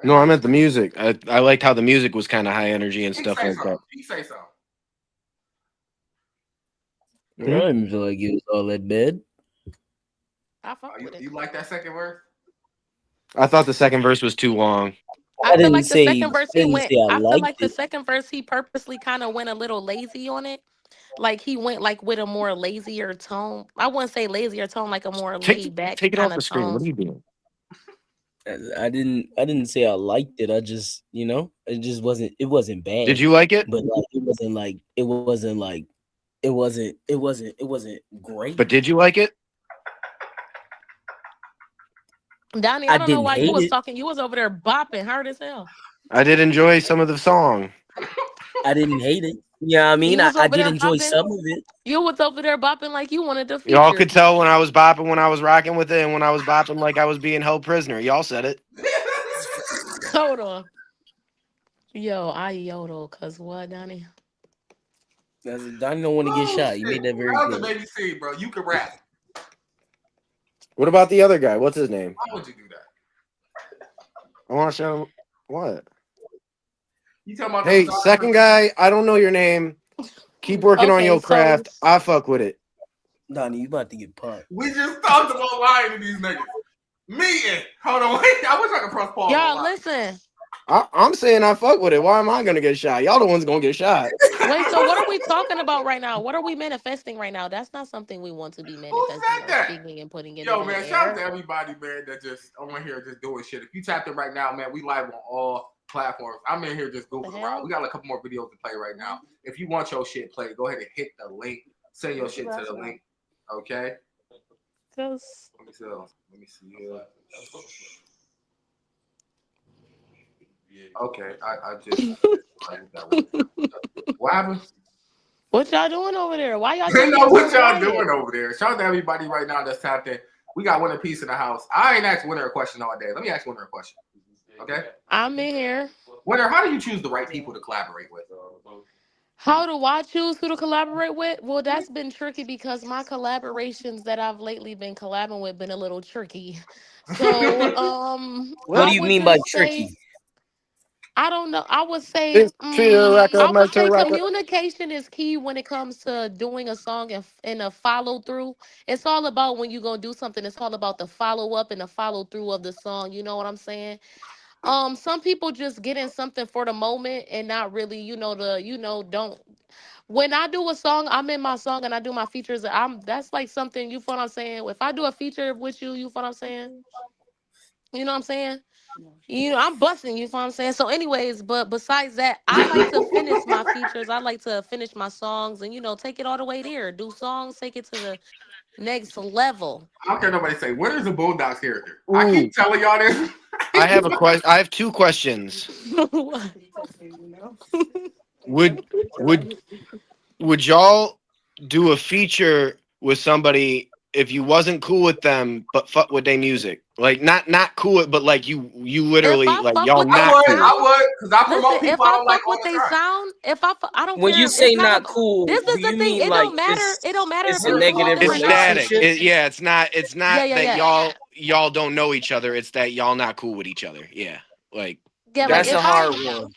No, I meant the music. I liked how the music was kind of high energy and stuff like that. He say so. I didn't feel like it was all that bad. I fuck with it. You like that second verse? I thought the second verse was too long. I feel like the second verse he went. I feel like the second verse he purposely kind of went a little lazy on it. Like he went like with a more lazier tone. I wouldn't say lazier tone, like a more laid back. Take it off the screen. What are you doing? I didn't say I liked it. I just, it just wasn't bad. Did you like it? But like it wasn't great. But did you like it? Donnie, I I don't know didn't why you hate was it. talking. You was over there bopping hard as hell. I did enjoy some of the song. I didn't hate it. Yeah, I mean, You was I over did there enjoy bopping. some of it. You was over there bopping like you wanted to Y'all could feature. tell when I was bopping, when I was rocking with it, and when I was bopping like I was being held prisoner. Y'all said it. Hold on. Yo, I yodel, cause what, Donnie? Donnie don't want to get Oh shot. You shit! made that very That was a clear. baby seed, bro. You can rap. What about the other guy? What's his name? Why would you do that? I want to show him. What? You talking about Hey, them second guy, I don't know your name. Keep working on Okay, your so craft. I fuck with it. Donnie, you about to get punked. We just talked about lying to these niggas. Meeting. Hold on, wait. I wish I could press pause on y'all lie. listen. I'm saying I fuck with it. Why am I gonna get shot? Y'all the ones gonna get shot. Wait, so what are we talking about right now? What are we manifesting right now? That's not something we want to be Who manifesting said or that? speaking and putting into Yo, the man, shout out air. to everybody, man, that just on here just doing shit. If you tapped in right now, man, we live on all platforms. I'm in here just The goofing around. hell? We got a couple more videos to play right now. If you want your shit played, go ahead and hit the link. Send your What you shit to the laughing at? link. Okay? Cause Let me see. Let me see here. Okay, I just what happened? what y'all doing over there? Why y'all I just know getting so what y'all quiet? doing over there. Shout out to everybody right now that's tapped in. We got Winner Peace in the house. I ain't asked Winner a question all day. Let me ask Winner a question. Okay? I'm in here. Winner, how do you choose the right people to collaborate with? How do I choose who to collaborate with? Well, that's been tricky because my collaborations that I've lately been collabing with been a little tricky. So, What I do you would mean by just say tricky? I don't know. I would say, This chill record, I my would chill say record. communication is key when it comes to doing a song and a follow through. It's all about when you're gonna do something. It's all about the follow up and the follow through of the song. You know what I'm saying? Some people just get in something for the moment and not really, don't. When I do a song, I'm in my song and I do my features. That's like something. You feel what I'm saying? If I do a feature with you, you feel what I'm saying? You know what I'm saying? I'm busting, you know what I'm saying? So, anyways, but besides that, I like to finish my features. I like to finish my songs and, take it all the way there. Do songs, take it to the next level. I don't care nobody say, what is the Boondocks character? I Ooh, keep telling y'all this. I have a question. I have two questions. Would would would y'all do a feature with somebody if you wasn't cool with them but fuck with their music? Like not cool with, but like you If literally I like fuck y'all with I they not would, cool. I sound, would, because I listen, promote if people I I don't like fuck all with the they time. sound, I don't When you care. say It's not not about, cool, this is do the you thing. mean It like don't matter. It don't matter if it's a we're cool with negative them It's or not. static. relationship? Yeah, it's not Yeah, yeah, that yeah. y'all don't know each other. It's that y'all not cool with each other. Yeah, like Yeah, like That's that's a if I hard one.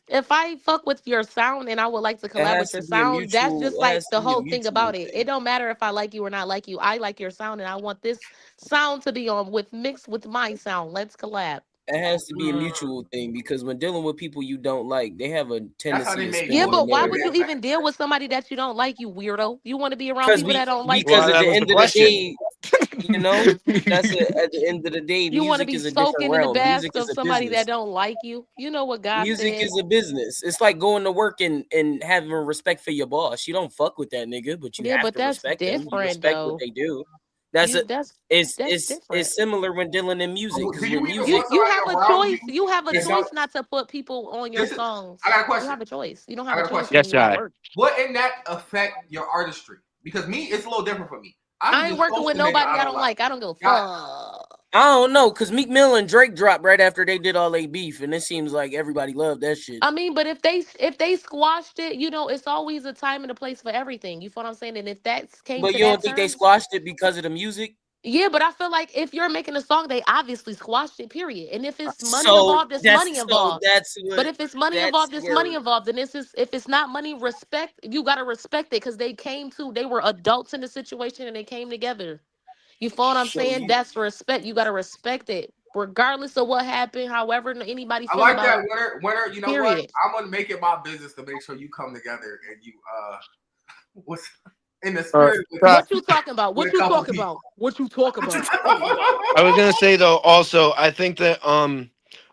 if I fuck with your sound and I would like to It collab has with your to be a sound, that's mutual. just It like has to the be a whole thing mutual about it. It thing. don't matter if I like you or not like you. I like your sound and I want this sound to be on with mixed with my sound. Let's collab. It has to be a mutual thing because when dealing with people you don't like, they have a That's how tendency they of made Yeah, spinning noise your but why for would you narrative. even deal with somebody that you don't like, you weirdo? You want to be around Because people that don't like well, because you? at that the was the end of the question. day, at the end of the day, You want to music be is a different soaking in the realm. Music bask is of a somebody that business. don't like you. You know what God Music said? is a business. It's like going to work and having respect for your boss. You don't fuck with that nigga, but you Yeah, have but to that's respect them. You different respect what though. they do. That's You a that's it's different. similar when dealing in music Do because you with even You music, want you somebody have a around choice. you You have a that don't? choice not to put people on your This is, I songs. got a You question. have a choice. You don't I have a got a choice question. when Yes, you at Shy. work. What in that affect your artistry? Because me, it's a little different for me. I can I ain't just working post with a nigga nobody I I don't don't like. like. I don't give a God, fuck. I don't know because Meek Mill and Drake dropped right after they did all they beef, and it seems like everybody loved that shit. I mean, but if they squashed it, it's always a time and a place for everything. You feel what I'm saying? And if that came But to you that don't think they terms, squashed it because of the music? yeah. But I feel like if you're making a song, they obviously squashed it. Period. And if it's money So involved, it's money involved. that's But what if it's money that's involved, it's where. money involved. And if it's not money, respect. You gotta respect it because they were adults in the situation and they came together. You feel what I'm So saying? you That's respect. You gotta respect it, regardless of what happened. However, anybody I feel like about that. it. Winner. You know what? Period. I'm gonna make it my business to make sure you come together and you what's in the Uh, spirit with, Shy, What you talking about? with What a you couple talking people. about? What you talk about? I was gonna say though, also, I think that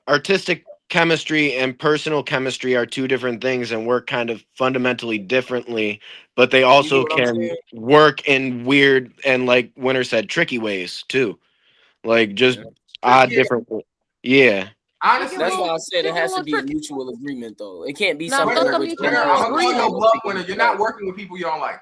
artistic chemistry and personal chemistry are two different things and work kind of fundamentally differently, but they you get also what I'm can saying? work in weird and, like Winter said, tricky ways too. Like just Yeah. different. Yeah. Honestly, Speaking That's why little, I said it speaking a has to little be a tricky. mutual agreement, though. It can't be Now something fuck in a which mutual one I'm person gonna call your agreement. decides bluff to when give you're it not up. working with people you don't like.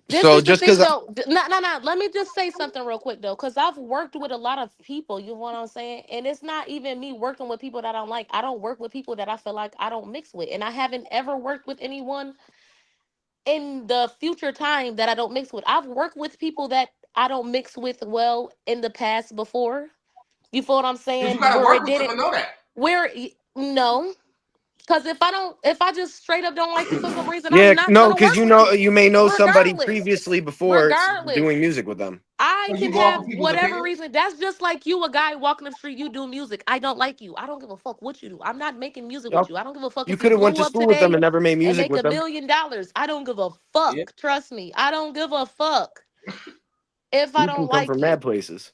This So is the just thing because though. No. Let me just say something real quick though, because I've worked with a lot of people. You know what I'm saying? And it's not even me working with people that I don't like. I don't work with people that I feel like I don't mix with, and I haven't ever worked with anyone in the future time that I don't mix with. I've worked with people that I don't mix with well in the past before. You feel what I'm Because you saying? gotta Where work it with them didn't. to know that. No. Because if I just straight up don't like you for some reason, yeah, I'm not no, gonna because work with you. you may know somebody Regardless, previously before regardless, doing music with them. I So you can go off have of people's whatever opinion. reason. That's just like you, a guy walking the street. You do music. I don't like you. I don't give a fuck what you do. I'm not making music with Yup. you. I don't give a fuck You if you could have went blew to up school with them today and never made and music make with $1 them. million. I don't give a Yeah. fuck. Trust me. I don't give a fuck if I People don't come from like mad you. places.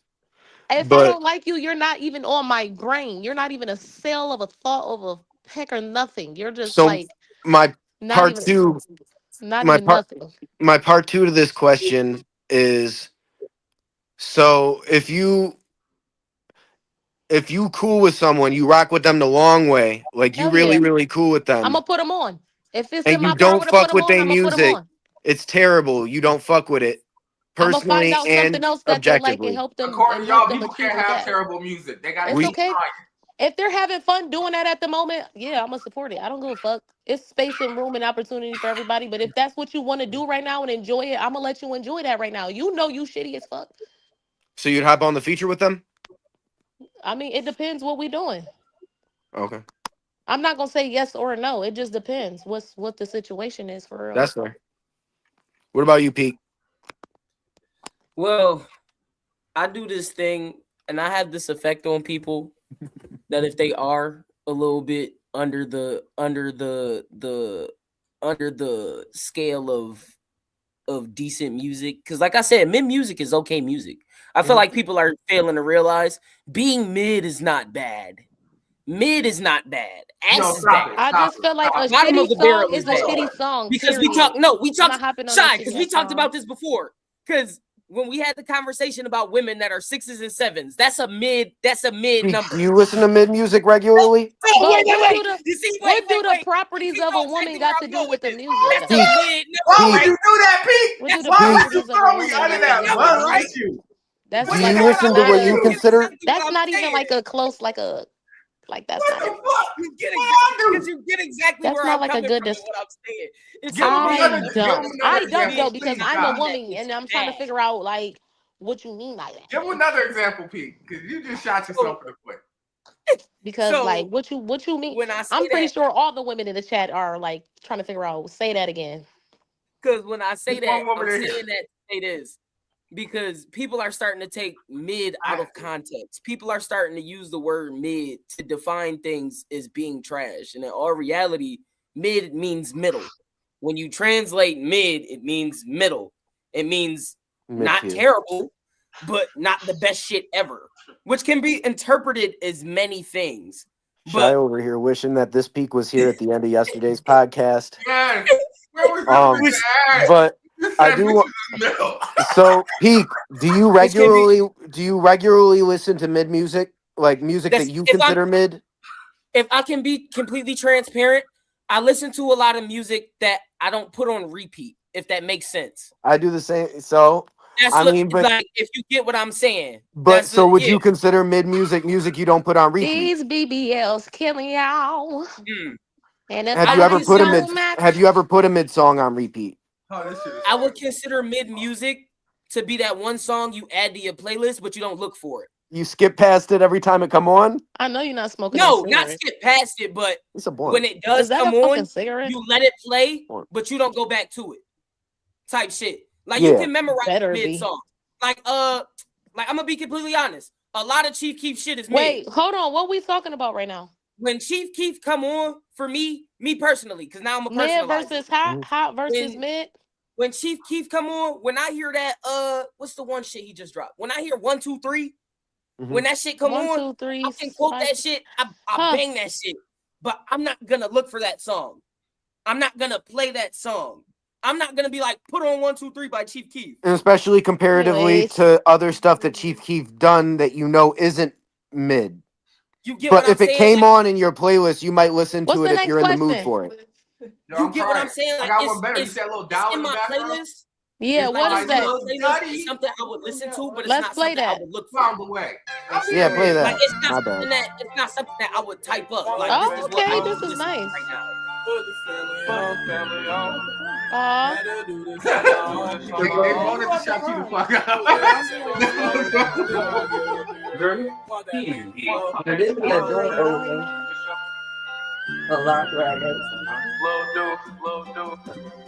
If I But don't like you, you're not even on my brain. You're not even a cell of a thought of a peck or nothing. You're just so like my not part even two, not my even part nothing. my part two to this question is, so if you cool with someone, you rock with them the long way, like you Hell really, yeah. really cool with I'm them, gonna put them on. If it's and in you my power don't to put fuck them with on, their I'm gonna put them music, on. it's terrible. You don't fuck with it I'm gonna find personally out something and else that they like objectively. According and to help y'all, them people achieve can't with have that. terrible music. They gotta It's We keep okay. trying. If they're having fun doing that at the moment, yeah, I'm gonna support it. I don't give a fuck. It's space and room and opportunity for everybody. But if that's what you want to do right now and enjoy it, I'm gonna let you enjoy that right now. You know you shitty as fuck. so you'd hop on the feature with them? I mean, it depends what we doing. Okay, I'm not gonna say yes or no. It just depends. What the situation is for real. that's fair. What about you, Pete? Well, I do this thing, and I have this effect on people that if they are a little bit under the scale of decent music, because like I said, mid music is okay music. I feel like people are failing to realize being mid is not bad. Mid is not bad. Yo, Ass is stop bad. it. I Stop just it. feel like Stop a it. Bottom of shitty the song barrel is is a bad. shitty song. Because we Period. I'm not hopping on no shitty ass talked song. about this before. Because when we had the conversation about women that are 6s and 7s, that's a mid Pete, number. do you listen to mid music regularly? Bro, But You see, what do the You properties see of a woman exactly where got I'm to do going with with the this. music That's though? a Pete, mid Why number, would right? you Pete, do that, Pete? What do That's the a Why mid would Pete, you properties of a throw me woman under got to that do number, with bus right? with music? you? That's What do the like you hell that's listen does to that not what you a do? consider? What that's I'm not even saying. like a close like that's What not the it. fuck? You get What I exactly because do? you get exactly That's where not I'm like a coming good from and what I'm saying. It's a mid Give number. him another I It's a don't example, though mid because please, I'm a number Josh. that woman is and I'm trying to bad. figure out like what you mean by Give him that. another example, Pete, because you just shot So, yourself in the foot. Because like so what you mean? when I say I'm pretty that, sure all the women in the chat are like trying to figure out. Say that again. because when I say There's that, one woman I'm in saying here. that to say this. Because people are starting to take mid out of context. People are starting to use the word mid to define things as being trash. And in all reality, mid means middle. When you translate mid, it means middle. It means Mid not tier. terrible, but not the best shit ever, which can be interpreted as many things. Shy But over here wishing that this peak was here at the end of yesterday's podcast. Yes. Where was this Um, nigga at? but You just I said do. bitches in the middle. So, Peak, which can be do you regularly listen to mid music, like music that that's you consider mid? if I can be completely transparent, I listen to a lot of music that I don't put on repeat, if that makes sense. I do the same. So, That's I mean, but like if you get what I'm saying. so would Yeah. you consider mid music you don't put on repeat? These BBLs killing y'all. Mm. And if Have I you would I ever put a consider don't mid? match, Have you ever put a mid song on repeat? Oh, this shit is I would funny. consider mid music to be that one song you add to your playlist, but you don't look for it. You skip past it every time it come on. I know you're not smoking no No, not cigarette. skip past it, but It's a when blunt. it does Is that a come fucking on, cigarette? you let it play, Blunt. but you don't go back to it. Type shit. Like you Yeah. can memorize Better mid be. songs. Like I'm gonna be completely honest. A lot of Chief Keef shit is mid. Wait, hold on. What we talking about right now? When Chief Keef come on for me personally, because now I'm a Mid personalizer. versus hot versus When mid. when Chief Keef come on, when I hear that, what's the one shit he just dropped? When I hear 1, 2, 3, when that shit come 1, on, 2, 3. I can quote that shit. I bang that shit, but I'm not gonna look for that song. I'm not gonna play that song. I'm not gonna be like, put on 1, 2, 3 by Chief Keef. And especially comparatively Anyways. to other stuff that Chief Keef done that you know isn't mid. You get But what I'm if it saying? came Like, on in your playlist, you might listen What's to it the if next you're in the mood question? for it. Yo, you I'm get what I'm crying. saying? I Like, got one better. You see that little it's doll in in the my background? playlist. Yeah, It's what my is that? little Playlist daddy. is something I would listen to, but it's Let's not play something I that. would look for. Found the way. Yeah, play that. Like, it's not My bad. something that I would type up. Like, Oh, this is what I okay, would this is listen to nice. right now. Aw. They wanted to shut you the fuck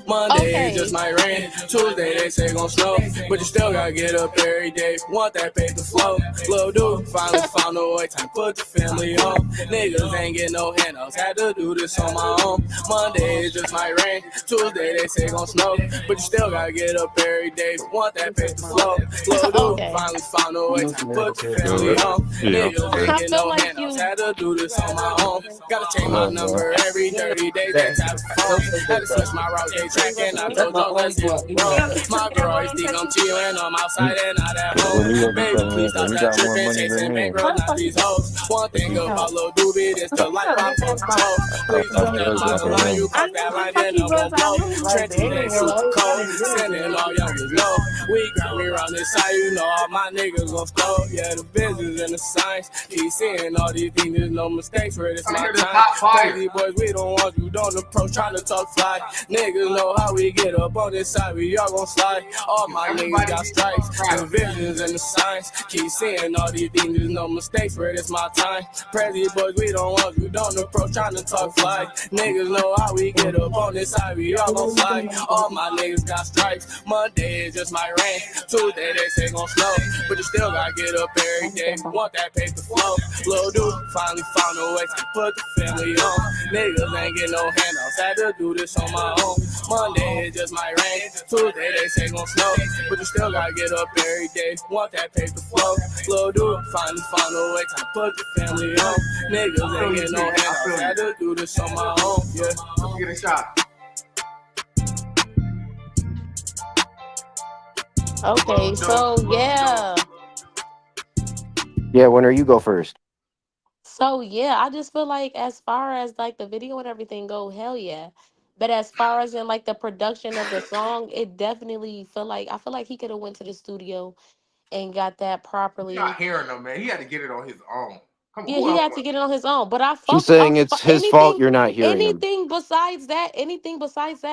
Monday Okay. just might rain. Tuesday they say gon' snow, but you still gotta get up every day. Want that paper flow. Lil' dude finally found a way to put the family on. Niggas ain't get no handouts, had to do this on my own. Monday just might rain. Tuesday they say gon' snow, but you still gotta get up every day. Want that paper flow. Lil' dude Okay. finally found a way to put the family on. Niggas ain't I get feel no like handouts, you. had to do this on my own. Gotta change my number every 30 days. They tap the phone. Had to switch my route, they tracking. I told y'all let's hit the road. My girl always think I'm chillin', I'm outside and not at home. Baby, please stop that trippin', chasing bankroll, not these hoes. One thing about Lil Doobie, this the life I'm supposed to toe. Please don't step out the line, you cross that line, then I'm gon' blow. Trendy, they super cold, sending all youngers low. We got me round this side, you know all my niggas gon' score. Yeah, the business and the science. Keep seeing all these things, there's no mistakes where it's my time. Crazy boys, we don't want you, don't approach, trying to talk fly. Niggas know how we get up on this side, we all gon' slide. All my niggas got stripes, the visions and the signs. Keep seeing all these things, there's no mistakes where it's my time. Crazy boys, we don't want you, don't approach, trying to talk fly. Niggas know how we get up on this side, we all gon' slide. All my niggas got stripes. Monday is just my rain. Tuesday they say gon' snow, but you still gotta get up every day. Want that paper flow. Lil' dude finally found a way to put the family on. Niggas ain't get no handouts, had to do this on my own. Monday is just my rain. Tuesday they say gon' snow, but you still gotta get up every day. Want that paper flow. Lil' dude finally found a way to put the family on. Niggas ain't get no handouts, had to do this on my own. Yeah. Let's get a shot. Okay, so yeah. Yeah, Winner, you go first. So yeah, I just feel like as far as like the video and everything go, hell yeah. But as far as in like the production of the song, it definitely I feel like he could have went to the studio and got that properly. You're not hearing him, man. He had to get it on his own. Come on, Yeah, who he else had to get it on his own. But I She's fuck saying it's his fault you're not hearing him. anything besides that,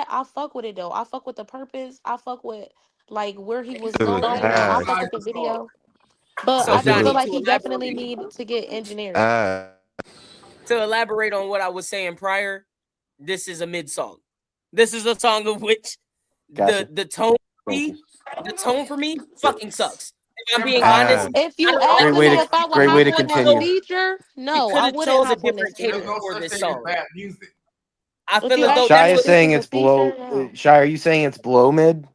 I fuck with it though. I fuck with the purpose. I fuck with like where he was going. I fuck with the video. But So I just feel Donnie, like he definitely need to get engineered. to elaborate on what I was saying prior, this is a mid song. This is a song of which Gotcha. the tone for me fucking sucks. If I'm being honest, If you I asked don't me know if I would great way hop to on this continue. feature, no, He I could have wouldn't chose a hop on this different feature. There's cadence no for such this thing as song. bad music. I If feel you as though ask Shai me that's is if what this saying is a it's below. feature, no. Shai, are you saying it's below mid?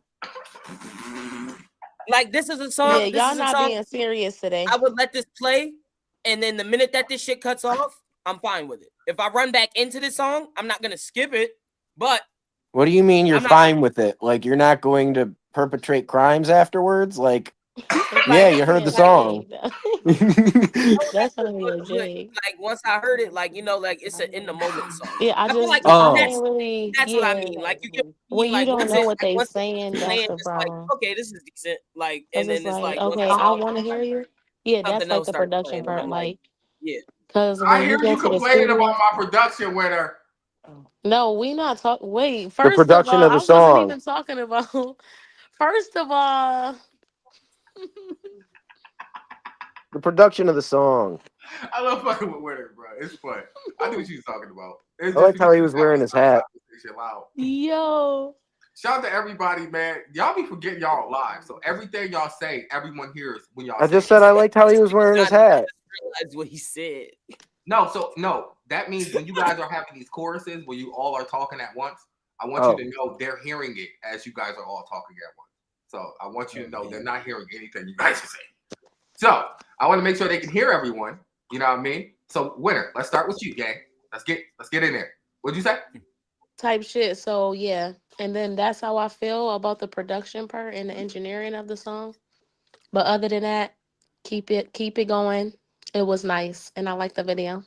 like this is a song. Yeah, This y'all is a not song being serious today. I would let this play, and then the minute that this shit cuts off, I'm fine with it. If I run back into this song, I'm not gonna skip it. But What do you mean you're I'm not- fine with it? Like you're not going to perpetrate crimes afterwards? Like, yeah, you heard the song. That's gonna be a but, jig. like once I heard it, like like it's an in the moment song. Yeah, I feel just like Oh. I didn't really. that's what I mean. Like you get When you like don't once know it what like they once saying, it's that's playing, the it's like problem. okay, this is decent. Like Cause and then it's it's like, like once the okay, I song want to hear you. Yeah, that's something like else the starts production playing, and part. I'm like, Like, yeah. cause I when hear you go you to the complaining studio, about my production, Winner. no, we not talking. Wait, The first of production all, of the I wasn't song. even talking about. First of all, The production of the song. I love fucking with Winner, bro. It's fun. I knew what you was talking about. It's I liked how he was that wearing his hat. conversation loud. yo, Shout out to everybody, man. Y'all be forgetting y'all alive. So everything y'all say, everyone hears when y'all I say just it. said I liked how he was wearing his hat. Realize what he said. No. That means when you guys are having these choruses where you all are talking at once, I want you to know they're hearing it as you guys are all talking at once. So I want you to know they're not hearing anything you guys are saying. So I want to make sure they can hear everyone. You know what I mean? So Winner, let's start with you, gang. Let's get in there. What'd you say? type shit. So yeah, And then that's how I feel about the production part and the engineering of the song. But other than that, keep it going. It was nice, and I like the video.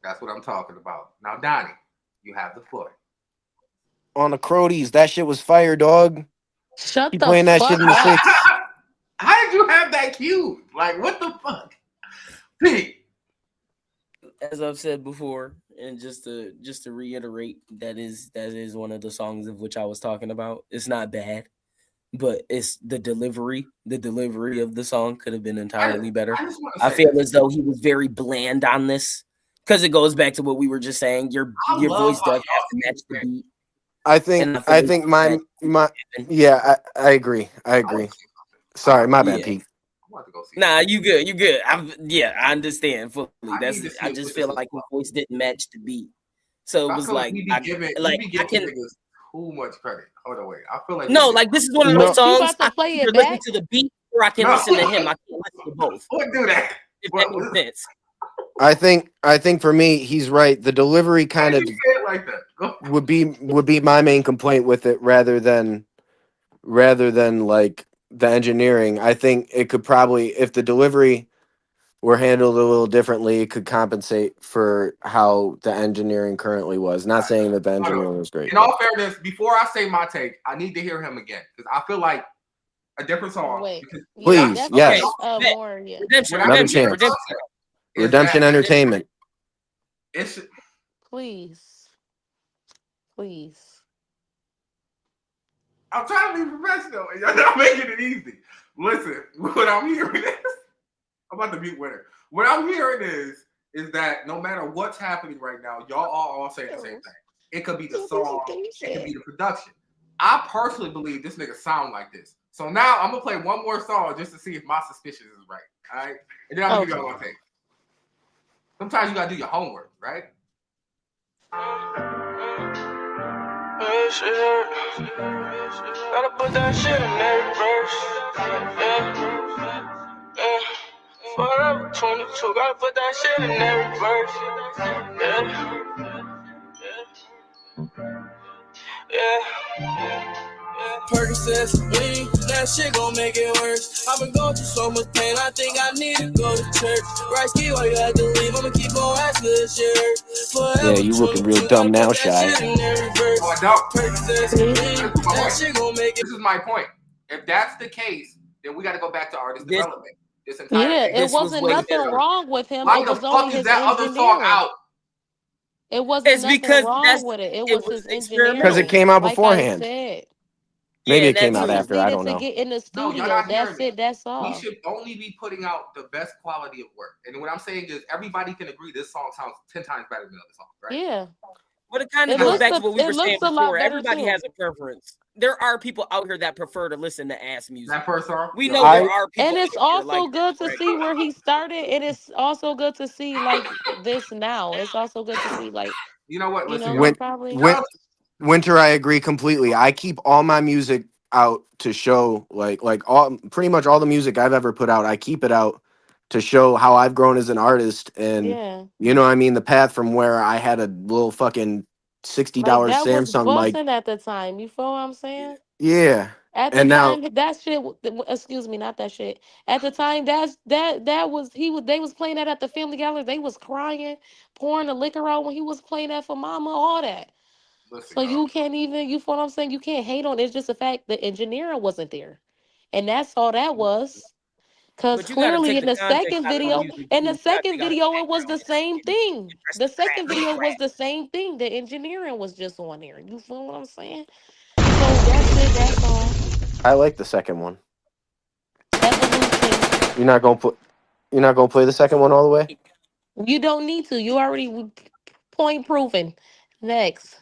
That's what I'm talking about. Now, Donnie, you have the floor. On the Crodies, that shit was fire, dog. Shut He the playing that shit fuck in the up. six. How did you have that cue? Like, what the fuck? Pete. As I've said before, and just to reiterate, that is one of the songs of which I was talking about. It's not bad, but it's the delivery. The delivery of the song could have been entirely better. I just want to I say feel this. as though he was very bland on this, because it goes back to what we were just saying. Your I love voice how does y'all have to match the beat. I And think my yeah, I agree. I agree. Sorry, my bad, Yeah. Pete. Nah, you good. You good. I understand fully. I need to see I what just this feel is like his about. voice didn't match the beat. So it I was feel like like you be giving can niggas too much credit. Hold on, wait. I feel like no, like this is one of those You songs about to I play can it either listen back? to the beat or I can listen to him. I can't listen to both. Would do that. If that makes sense. I think for me, he's right. The delivery kind of like that. would be my main complaint with it, rather than like the engineering. I think it could probably, if the delivery were handled a little differently, it could compensate for how the engineering currently was. Not saying that the engineering was great. In all fairness, before I say my take, I need to hear him again because I feel like a different song. Wait. Because Please, Definitely yes. more, yeah. Another chance. Redemption Entertainment. It's Please. Please. I'm trying to be professional and y'all not making it easy. Listen, what I'm hearing is I'm about to mute Winter. What I'm hearing is that no matter what's happening right now, y'all all saying the same thing. It could be the song, it could be the production. I personally believe this nigga sound like this. So now I'm gonna play one more song just to see if my suspicion is right. All right, and then I'm gonna give y'all my take. Sometimes you gotta do your homework, right? Gotta put that shit in every verse. Yeah. Forever 22, gotta put that shit in every verse. Yeah. Percocets, lean, that shit gon' make it worse. I've been going through so much pain, I think I need to go to church. Right ski, why you had to leave? I'ma keep on asking this shit. Yeah, you looking real dumb now, Shai. Oh, I don't. This is my point. If that's the case, then we got to go back to artist development. This entire Yeah, thing. it wasn't nothing wrong with him. Why It the was fuck only is his that other song engineering. out? It wasn't It's nothing because wrong with it. It was his engineering. Because it came out like beforehand. I said. Maybe Yeah, it came that's out You just after. I needed don't to know. get in the No, studio. y'all not That's hearing it. That's We all. should only be putting out the best quality of work. And what I'm saying is everybody can agree this song sounds 10 times better than the other song, right? Yeah. But it kind of It goes looks back to what we it were saying looks a lot before. better Everybody too. has a preference. There are people out here that prefer to listen to ass music. That first song? We know there are people And it's out here also like good that, to right? see where he started. It is also good to see like this now. It's also good to see like You know what? Listen, he y'all. probably Winter, I agree completely. I keep all my music out to show like all pretty much all the music I've ever put out. I keep it out to show how I've grown as an artist, and yeah. you know what I mean, the path from where I had a little fucking $60 Like that was Samsung mic. busting at the time. You feel what I'm saying? Yeah. At the And now time, that shit. Excuse me, not that shit. At the time, that was They was playing that at the family gallery. They was crying, pouring the liquor out when he was playing that for Mama. All that. Listen, So y'all. you can't even. You feel what I'm saying? You can't hate on it. It's just the fact the engineering wasn't there, and that's all that was. Cause But you got to clearly take in the the context second out of the video, music in too. the You got to second take out the video, it was background the same thing. The second video was track. the same thing. The engineering was just on there. You feel what I'm saying? So that's it. That's all. I like the second one. Evolution. You're not gonna play the second one all the way? You don't need to. You already point proven. Next.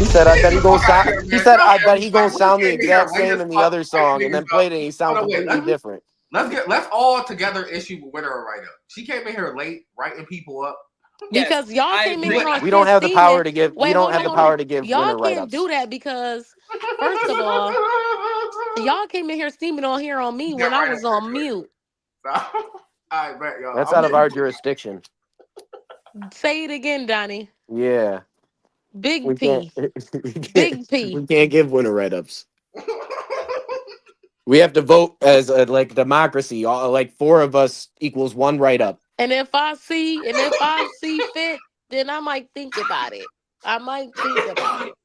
He said, "I bet he gonna Fuck out sound." here, He man. said, Tell "I bet he gonna everybody we sound the came in here exact late same as in the fuck. other Hype song," and niggas then up. played it, and he sound Hold on, wait. completely different. Let's all together issue with Winter a write up. She came in here late, writing people up. Yes, Because y'all I came in agree. here on We don't shit have the steaming. power to give. We Wait, don't hold have on, the hold on. power to give Y'all winner can't do write-ups. that because, first of all, y'all came in here steaming on here on me Yeah, when I right was up on mute. So, I bet y'all. That's out of our jurisdiction. Say it again, Donnie. Yeah. Big We can't. P. We can't. Big We P. can't give winner write-ups. We have to vote as like democracy. All, like 4 of us equals 1 write-up. And if I see fit, then I might think about it. I might think about it.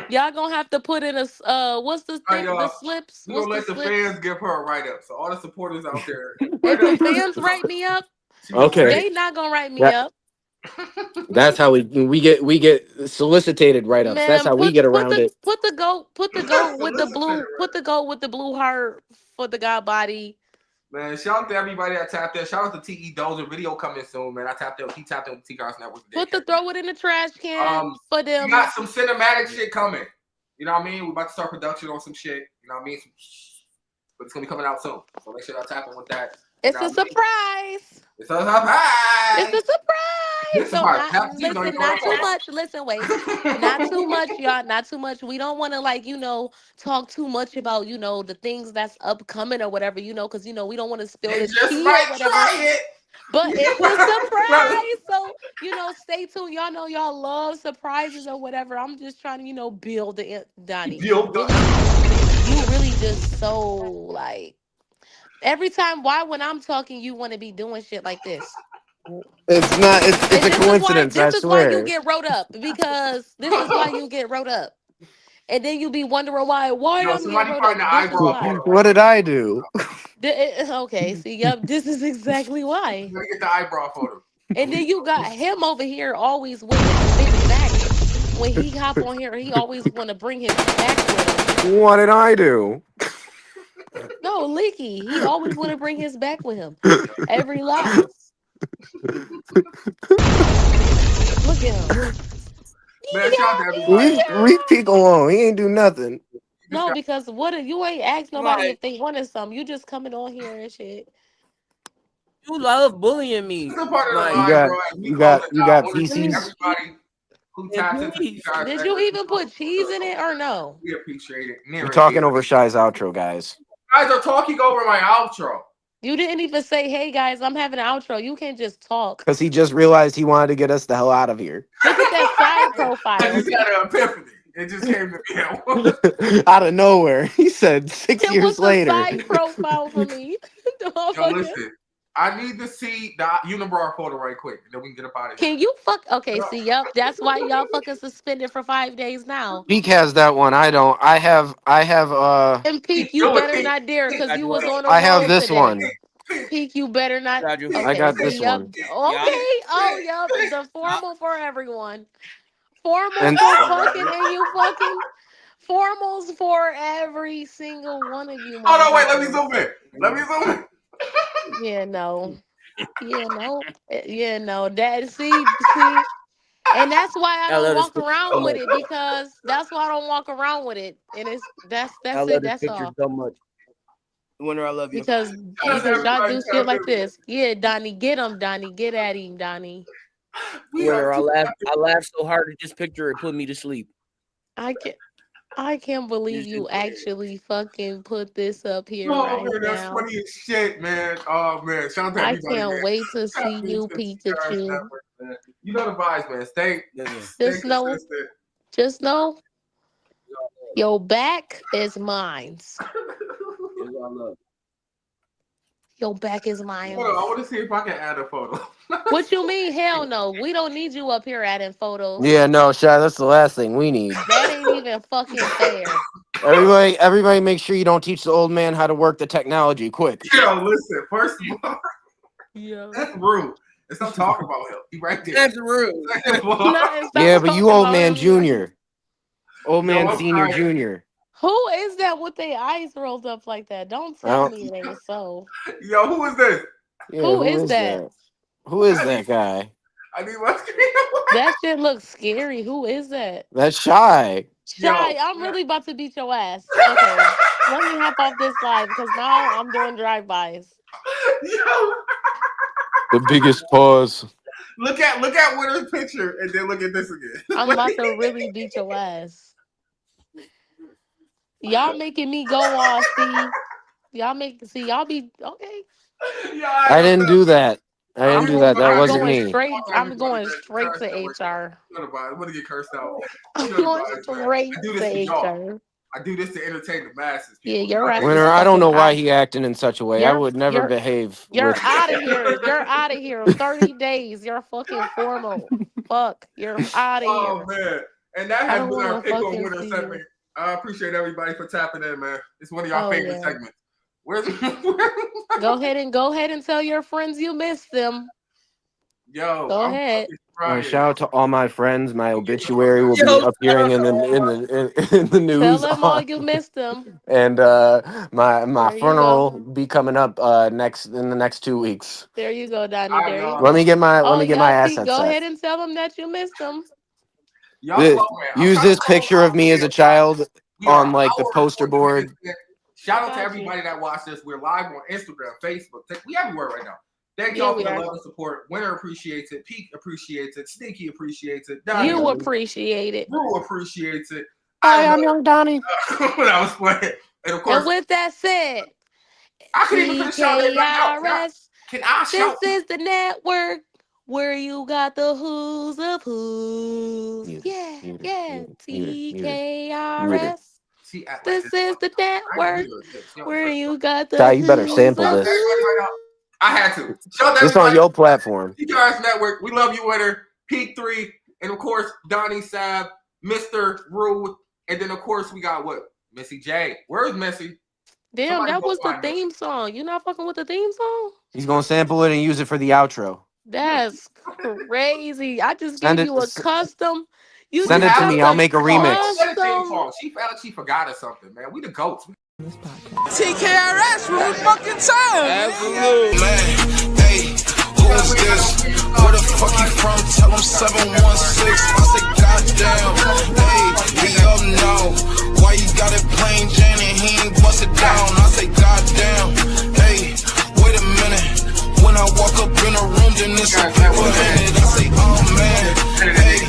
Y'all gonna have to put in what's the All right, thing? The y'all. slips? We're What's gonna the let the slips? fans give her a write up. So all the supporters out there, If write the up. fans write me up, She gonna Okay. say they not gonna write me That up. that's how we get solicited write-ups. That's Man, how we put get put around the it. put the goat solicited with her. the goat with the blue heart for the god body. Man, shout out to everybody that tapped in. Shout out to TE Dozer video coming soon, man. He tapped in with TKRS Network today. Throw it in the trash can for We them. got some cinematic shit coming. You know what I mean? We're about to start production on some shit. You know what I mean? But it's gonna be coming out soon. So make sure y'all tap in with that. It's a surprise. It's a surprise. It's a surprise. This So surprise. not Tap, you know you listen, know not what too I'm much. Listen, wait. Not too much, y'all. Not too much. We don't want to talk too much about, the things that's upcoming or whatever, because we don't want to spill They the just tea or might whatever. try it. But it's a surprise. So, stay tuned. Y'all know y'all love surprises or whatever. I'm just trying to, build Donnie. You really just so like every time why when I'm talking you want to be doing shit like this. It's not. It's And a this is why coincidence. I you swear. get wrote up because this is why you get wrote up. And then you be wondering why Yo, I'm getting somebody wrote find up. the This is eyebrow why. photo right What did I do? Okay, see, yep, this is exactly why. quick. Let me get the eyebrow photo. And then you got him over here always with his big back. When he hop on here, he always want to bring his back with him. What did I do? No, Leaky. He always want to bring his back with him. Every live. Look at him. Man, shout out to everybody. Leave Peak alone. He ain't do nothing. You just No, got because you ain't asked nobody Like if they wanted something. You just coming on here and shit. you love bullying me. this is a part of the You Like line, got bro. As we you close got it you out, I got want to thank PCs. everybody who and tapped into please, TKRS Did you Network. even put cheese in it or no? We appreciate it. We're Near and talking dear. over Shy's outro, guys, You guys are talking over my outro. You didn't even say, hey guys, I'm having an outro. You can't just talk. because he just realized he wanted to get us the hell out of here. Look at that side I profile. just had an epiphany. It just came to me at once. Out of nowhere, he said 6 It was years a later. side profile for me. The Yo, motherfucker. listen. I need to see the unibrow photo right quick, and then we can get up out of here. Can you fuck? Okay, see, yep. That's why y'all fucking suspended for 5 days now. Peak has that one. I don't. And Keep Peak, you doing better it. not dare Keep, because got you you was right. on a I have roll this today. one. Peak, you better not. Got you. I Okay, got see, this yep. one. Okay. Yeah, Oh, yep. The I, formal for everyone. Formal And for I got fucking you. and you fucking. Formals for every single one of you Oh no, wait, let me motherfuckers. zoom in. Let me zoom in. Yeah, no. Yeah, no. Yeah, no. That see. And that's why I I don't love this walk picture so around with much. it because that's why I don't walk around with it. And I that's love it. this That's picture all. so much. Winner, I love you. Because Shout out to y'all everybody do who shit tapped in, like man. this. Yeah, Donnie, get him, Donnie. Get at him, Donnie. We are Winner, too I laughed so hard at this picture it put me to sleep. I can't I can't believe you actually fucking put this up here Oh right man, that's now. funny as shit, man. Oh man, shout out to I everybody, can't man. wait to Tap see into you, the TKRS Pikachu. Network, man. You know the vibes, man. Stay Listen, Just know, consistent. just know, your back is mine. here's all love. Your back is Hold mine. on, I want to see if I can add a photo. What you mean? Hell no. We don't need you up here adding photos. yeah, no, Shy. That's the last thing we need. That ain't even fucking fair. Everybody, make sure you don't teach the old man how to work the technology. Quick. Yo, listen. First of all, Yeah. that's rude. And stop talking about him. He right there. That's rude. Second of all, Nothing. Yeah, Stop but you talking old about man him. You right. junior, old yo, man I'm senior tired. junior. Who is that with their eyes rolled up like that? Don't I tell don't. me it ain't so. Yo, who is this? Yeah, Who who is is that? that? Who is that guy? I need my screen. That shit looks scary. Who is that? That's Shy, Shy, Yo, I'm really about to beat your ass. Okay. Let me hop off this live because now I'm doing drive-bys. yo, the biggest pause. look at Winter's picture and then look at this again. I'm about to really beat your ass. Y'all making me go on, see. Y'all be okay. Yo, I I ain't didn't gonna do that. I didn't do that. That wasn't me. I'm going straight to HR. I'm gonna get cursed out. I'm going straight I do this to to y'all. HR. I do this to entertain the masses. Yeah, People. your ass is Winner, I don't know fucking why out. he acting in such a way. I would never behave. You're With... out of here. You're out of here. 30 days. You're fucking formal. Fuck. You're out of here. Oh man. And that I has don't been our wanna pick on fucking winner see segment. you. I appreciate everybody for tapping in, man. It's one of y'all Oh, favorite yeah. segments. Where's Go ahead and tell your friends you miss them. Yo, Go I'm ahead. fucking crying. Shout out to all my friends. My obituary will be appearing in the news. Tell them all you miss them. And my There you funeral go. will be coming up in the next 2 weeks. There you go, Donnie. There you go. Let me get my Yati, assets go set. ahead and tell them that you miss them. Y'all slow, man. Use this picture of me as a child on like the poster board. Shout out to everybody that watched us. We're live on Instagram, Facebook. We everywhere right now. Thank y'all for the love and support. Winner appreciates it. Pete appreciates it. Sneaky appreciates it. Donnie you appreciate it. Drew appreciates it. Hi, I'm young Donnie. When I was playing. And of course, and with that said, I couldn't even finish shouting right now. Can I shout? This is the network where you got the who's of who's. Yeah. TKRS. This is the network where you got the you better sample this. I had to. Shout this on your platform. TKRS Network. We love you, winner. Peak 3. And of course, Donnie Sab, Mr. Rude. And then of course we got what? Missy J. Where's Missy? Damn, Somebody that was the find theme song. You not fucking with the theme song? He's gonna sample it and use it for the outro. That's crazy. I just gave you a custom. Send it to me. I'll make a remix. She felt like she forgot or something, man. We the goats. TKRS, we fucking time. Absolutely. Man, hey, who is this? Where the fuck you from? Tell him 716. I say, goddamn. Hey, we up now. Why you got it plain Jane and he ain't bust it down? I say, goddamn. Hey, wait a minute. When I walk up in a room, then it's a people handed. I say, oh man. Hey,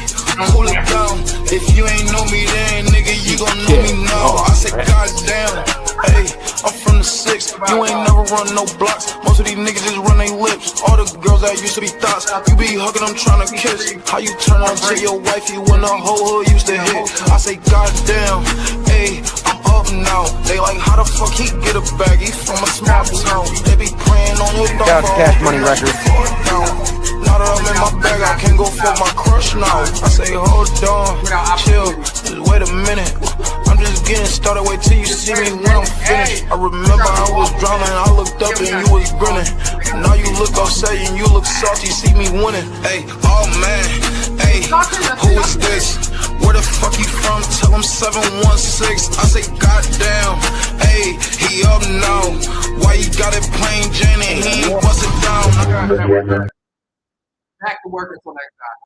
cool it down. If you ain't know me then, nigga, you gon' know me now. I say, goddamn. Hey, I'm from the 6. You ain't never run no blocks. Most of these niggas just run their lips. All the girls that used to be thoughts, you be hugging them trying to kiss. How you turn on to your wifey when the whole hood used to hit? I say, goddamn. Hey, I'm up now. They like, how the fuck he get a bag? He from a small town. They be praying on your dog. Cash Money Records. Now that I'm in my bag, I can't go for my crush now. I say, hold on, chill, just wait a minute. I'm just getting started, wait till you see me when I'm finished. I remember I was drowning, I looked up and you was grinning. Now you look upset and you look salty, see me winning. Hey, oh man, hey, who is this? Where the fuck you from? Tell him 716. I say, goddamn, hey, he up now. Why you got it plain Jane and he ain't bust it down? Back to work until next time.